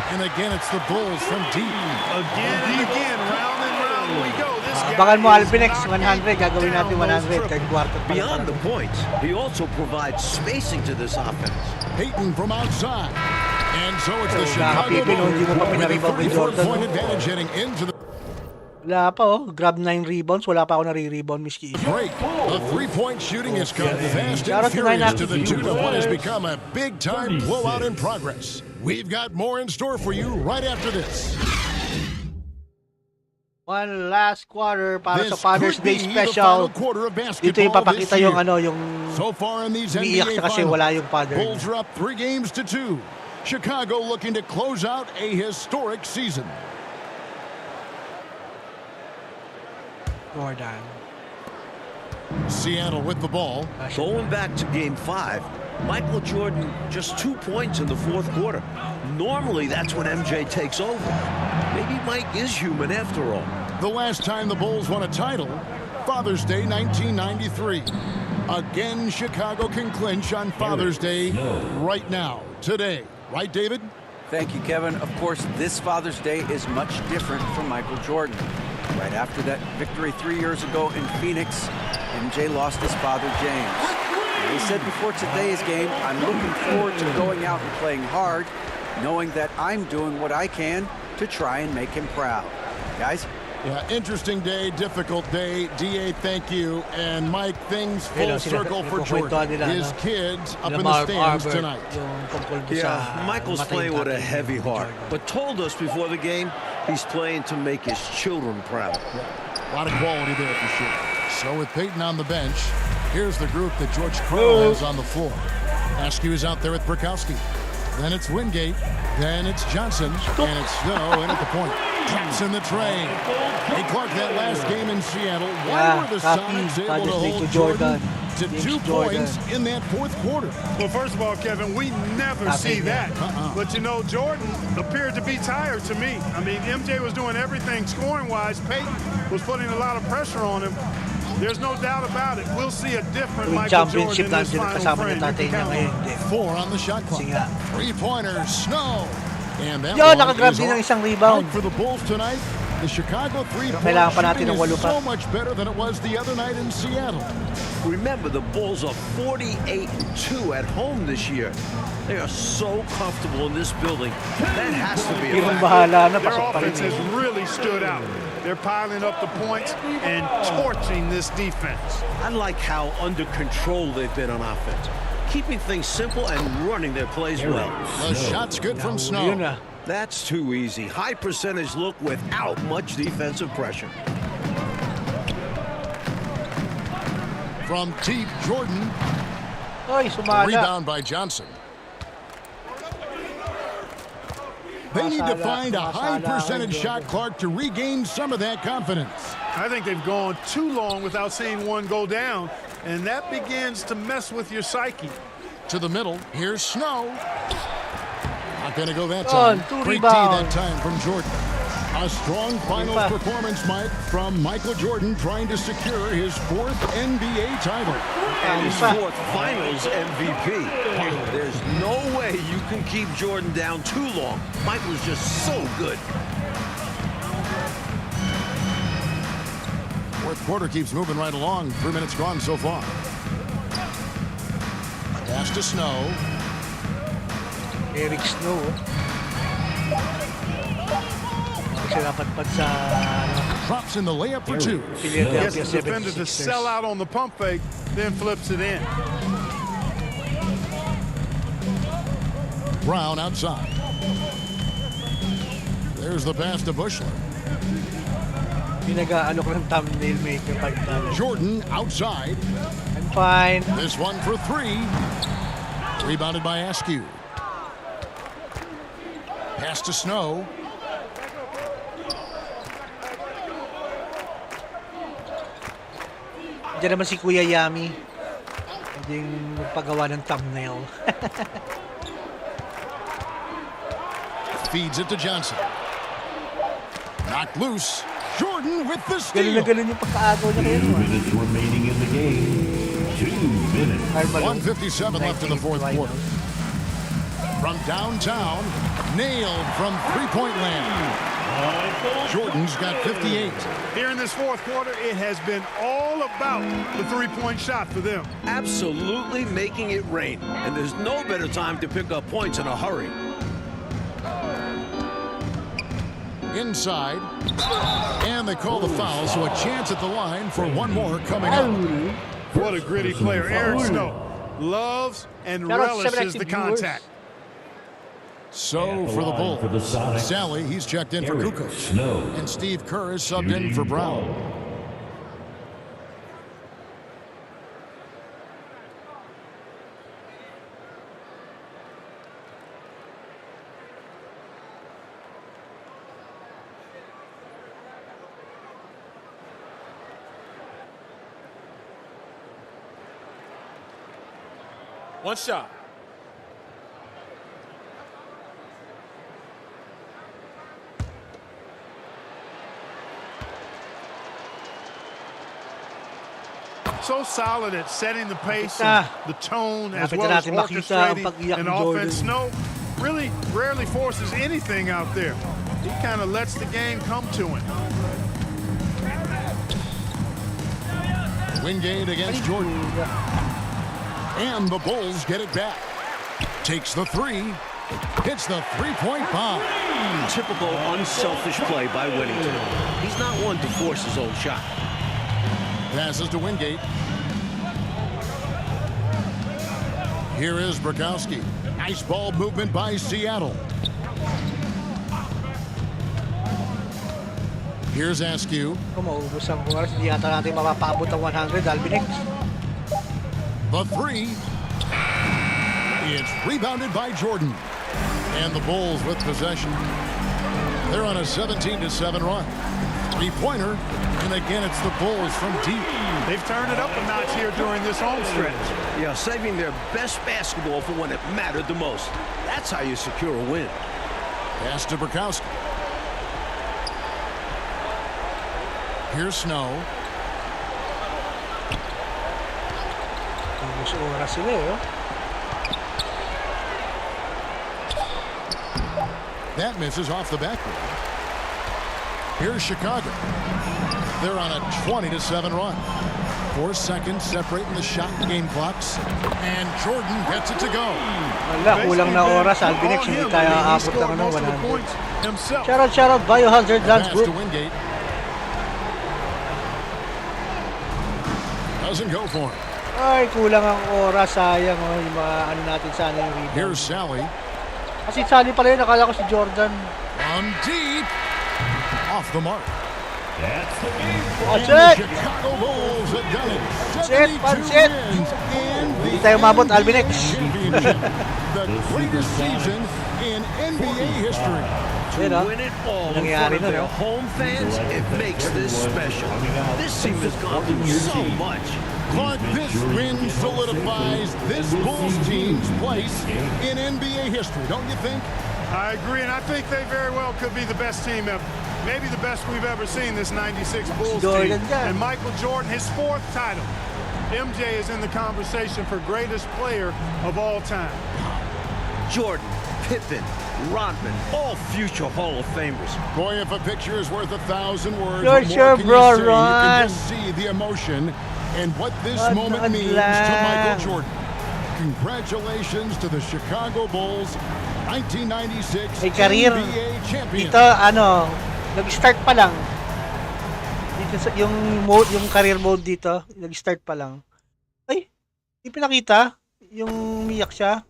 And again, it's the Bulls from deep. Again and again, round and round we go. This guy Abangan mo is Albinex, knocking 100. Gagawin natin down those 100. Third quarter pa lang Beyond pala. the points, he also provides spacing to this offense. Peyton from outside. And so it's the Oh, Chicago Pipino, hindi mo pa Bulls with a pinarebound kay Jordan, 34-point no? advantage heading into the Wala pa oh. Grab 9 rebounds. Wala pa ako nare-rebound, miski isa. break. The three-point shooting has come fast Shout and out to furious Nine to the Active tune of what has Users. become a big-time blowout in progress. We've got more in store for you right after this. One last quarter para This sa Father's could Day be the special. final quarter of Dito yung basketball papakita this yung year. yung So far in these umiiyak NBA siya kasi finals, wala yung father niya. Bulls are up 3-2. Chicago looking to close out a historic season. Jordan. Seattle with the ball. Going back to Game 5, Michael Jordan just 2 points in the fourth quarter. Normally, that's when MJ takes over. Maybe Mike is human after all. The last time the Bulls won a title, Father's Day 1993. Again, Chicago can clinch on Father's Day right now, today. Right, David? Thank you, Kevin. Of course, this Father's Day is much different from Michael Jordan. Right after that victory 3 years ago in Phoenix, MJ lost his father, James. And he said before today's game, I'm looking forward to going out and playing hard, knowing that I'm doing what I can to try and make him proud. Guys? Yeah, interesting day, difficult day. DA, thank you. And Mike, things full circle for Jordan. His kids up in the stands tonight. Yeah, Michael's playing with a heavy heart, but told us before the game he's playing to make his children proud. A lot of quality there for sure. So with Peyton on the bench, here's the group that George Crow has on the floor. Askew is out there with Brikowski. Then it's Wingate. Then it's Johnson. And it's Snow in at the point. Traps in the train. Hey, Clark, that last game in Seattle, why were the Sonics able to hold Jordan to 2 points in that fourth quarter? Well, first of all, Kevin, we never see that. But, you know, Jordan appeared to be tired to me. I mean, MJ was doing everything scoring-wise. Peyton was putting a lot of pressure on him. There's no doubt about it. We'll see a different Michael Jordan in this final frame. 4 on the shot clock. 3-pointers, Snow. And that Yo, one nakagrab is din ng off. isang rebound. Out for the Bulls tonight. The Chicago three-point Kailangan pa natin shooting ng 8 is pa. so much better than it was the other night in Seattle. Remember, the Bulls are 48-2 at home this year. They are so comfortable in this building. That has to be a Hirang factor. bahala na, Their pasok pa rin. offense has really stood out. They're piling up the points and torching this defense. I like how under control they've been on offense, keeping things simple and running their plays well. The shot's good from Snow. Yun na. That's too easy. High percentage look without much defensive pressure. From deep, Jordan. Oy, sumala. Rebound by Johnson. They need to find a high percentage shot, Clark, to regain some of that confidence. I think they've gone too long without seeing one go down, and that begins to mess with your psyche. To the middle, here's Snow. Not going to go that time. Great D that time from Jordan. A strong finals performance, Mike, from Michael Jordan trying to secure his 4th NBA title. And his 4th finals MVP. There's no way you can keep Jordan down too long. Michael is just so good. Fourth quarter keeps moving right along. 3 minutes gone so far. Pass to Snow. Eric Snow. Kasi napatpad sa Drops in the layup for two. Gets Philadelphia the defender to 76ers. sell out on the pump fake, then flips it in. Brown outside. There's the pass to Bushler. Pinag-ano ko ng thumbnail maker pag Jordan outside. I'm fine. This one for three. Rebounded by Askew. Pass to Snow. Diyan naman si Kuya Yami. Hindi magpagawa ng thumbnail. Feeds it to Johnson. Knocked loose. Jordan with the Ganun na steal. ganun yung pagkaagaw niya kayo. 2 minutes remaining in the game. 2 minutes. 1:57 left in the fourth quarter. From downtown, nailed from three-point land. Jordan's got 58. Here in this fourth quarter, it has been all about the three-point shot for them. Absolutely making it rain. And there's no better time to pick up points in a hurry. Inside. And they call the foul, so a chance at the line for one more coming up. What a gritty player. Eric Snow loves and relishes the contact. So for the Bulls, Sally, he's checked in for Kukoc. And Steve Kerr is subbed in for Brown. One shot. So solid at setting the pace and the tone as well as orchestrating an offense. Snow really rarely forces anything out there. He kind of lets the game come to him. Wingate against Jordan. And the Bulls get it back. Takes the three. Hits the three-point bomb. Typical unselfish play by Whittington. He's not one to force his own shot. Passes to Wingate. Here is Brakowski. Nice ball movement by Seattle. Here's Askew. Kung maubos ang oras, hindi yata natin mapapaabot ang 100, Albinex. The three. It's rebounded by Jordan. And the Bulls with possession. They're on a 17-7 run. Three-pointer. And again, it's the Bulls from deep. They've turned it up a notch here during this home stretch. Yeah, saving their best basketball for when it mattered the most. That's how you secure a win. Pass to Brakowski. Here's Snow. Ubos oras sila eh. That misses off the backboard. Here's Chicago. They're on a 20-7 run. 4 seconds separating the shot and game clocks. And Jordan gets it to go. Wala, kulang na oras, Albinex. Hindi tayo aabot ng 100. Shoutout, Biohazard Dance Pass Group. to Wingate. Doesn't go for him. Ay, kulang ang oras. Sayang. Oh, yung mga ano natin sana yung rebound. Here's Sally. Kasi Sally pala yun. Nakala ko si Jordan. From deep. Off the mark. That's the game. And That's the it. Chicago Bulls have done it. That's 72 it. wins and Hindi tayo mabot, Albinex. championship. The greatest season in NBA history. Yan, To win it all in front of their home fans, it makes this special. This team has gone through so much. Clark, this win solidifies this Bulls team's place in NBA history, don't you think? I agree, and I think they very well could be the best team ever. Maybe the best we've ever seen, this 96 Bulls team. And Michael Jordan, his 4th title. MJ is in the conversation for greatest player of all time. Jordan, Pippen, Rodman, all future Hall of Famers. Boy, if a picture is worth 1,000 words, Sure, what more sure, can bro, you say? You Ron. can just see the emotion and what this moment means to Michael Jordan. Congratulations to the Chicago Bulls, 1996 May career. NBA champions. Dito, nag-start pa lang. Dito sa, yung career mode dito, nag-start pa lang. Ay, hindi pinakita. Yung umiyak siya.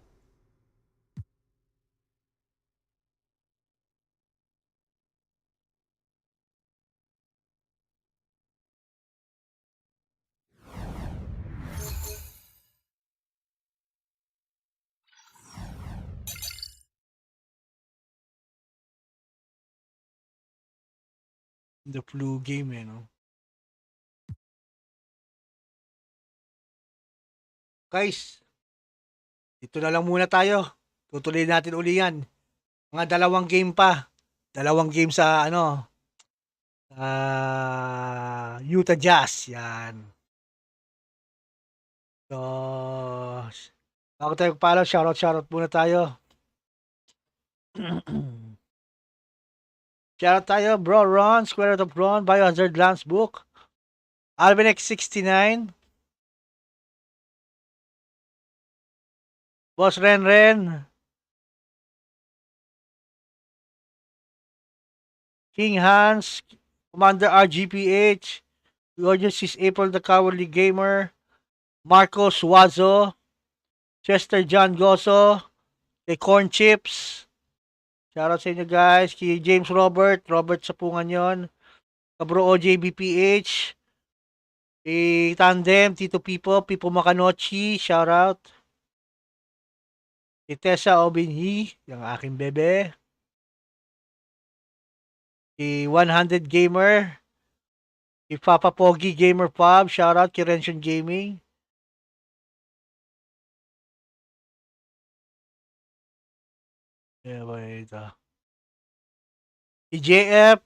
The flu game, no? Guys, dito na lang muna tayo. Tutuloy natin uli yan. Mga 2 game pa. 2 game sa, Utah Jazz. Yan. So, bago tayo pala, shoutout muna tayo. Shoutout tayo, Bro Ron, Square Root of Ron, Biohazard Lance Book, Alvin X69, Boss Ren, King Hans, Commander RGPH, Gorgeous is April the Cowardly Gamer, Marcos Wazo, Chester John Goso, kay Corn Chips. Shoutout sa inyo guys. Kay James Robert Sapungan yon. Kabro OJBPH. Kay Tandem, Tito Pipo Makanochi, shoutout. Kay Tessa Obinhi, yung aking bebe. Kay 100 Gamer. Kay Papa Pogi Gamer Pub, shoutout. Kay Rention Gaming. Yeah, ba ito? JF.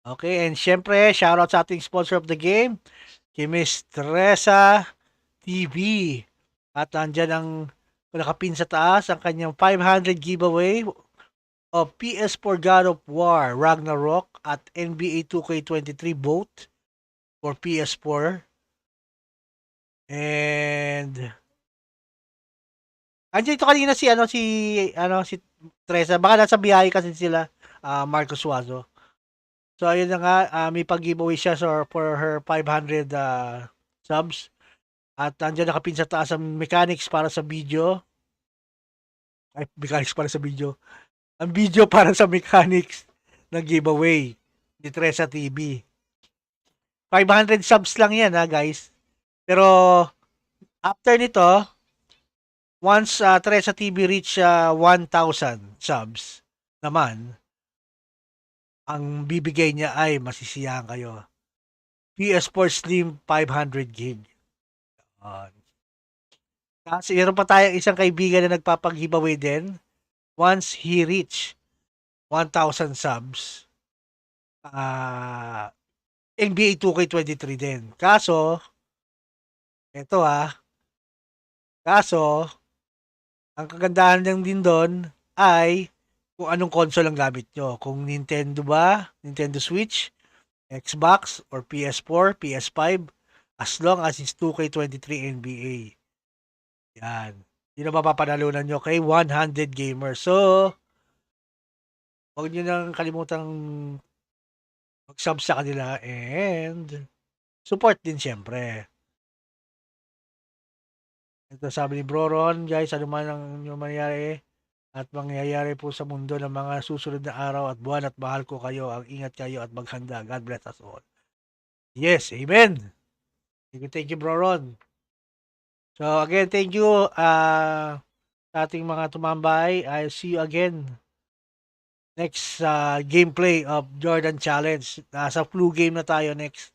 Okay, and syempre, shoutout sa ating sponsor of the game, kay Miss Teresa TV. At nandyan ang nakapin sa taas, ang kanyang 500 giveaway of PS4 God of War, Ragnarok at NBA 2K23 both for PS4. And andiyan ito kanina si Teresa, baka nasa biyahe kasi sila, Marcos Suazo. So ayun na nga, may pag-giveaway siya for her 500 subs. At andiyan nakapin sa taas ang mechanics para sa video. Ay, mechanics para sa video. Ang video para sa mechanics ng giveaway ni Teresa TV. 500 subs lang yan guys. Pero after nito, once Teresa TV reach 1,000 subs naman, ang bibigay niya ay masisiyahan kayo. PS4 Slim 500 gig. Kasi meron pa tayong isang kaibigan na nagpapag-giveaway din. Once he reach 1,000 subs, NBA 2K23 din. Kaso, ito ang kagandahan lang din doon ay kung anong console ang gamit nyo. Kung Nintendo ba, Nintendo Switch, Xbox, or PS4, PS5, as long as it's 2K23 NBA. Yan. Yun ang mapapanalunan nyo kay 100 Gamers. So, huwag nyo nang kalimutang mag-sub sa kanila and support din syempre. Ito sabi ni Bro Ron, guys, ano man ang mangyari at mangyayari po sa mundo ng mga susunod na araw at buwan at mahal ko kayo. Ang ingat kayo at maghanda. God bless us all. Yes, amen. Thank you, Bro Ron. So again, thank you sa ating mga tumambay. I'll see you again next gameplay of Jordan Challenge. Nasa flu game na tayo next.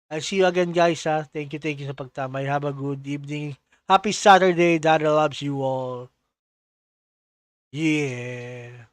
I'll see you again guys Thank you sa pagtambay. Have a good evening. Happy Saturday. Daddy loves you all. Yeah.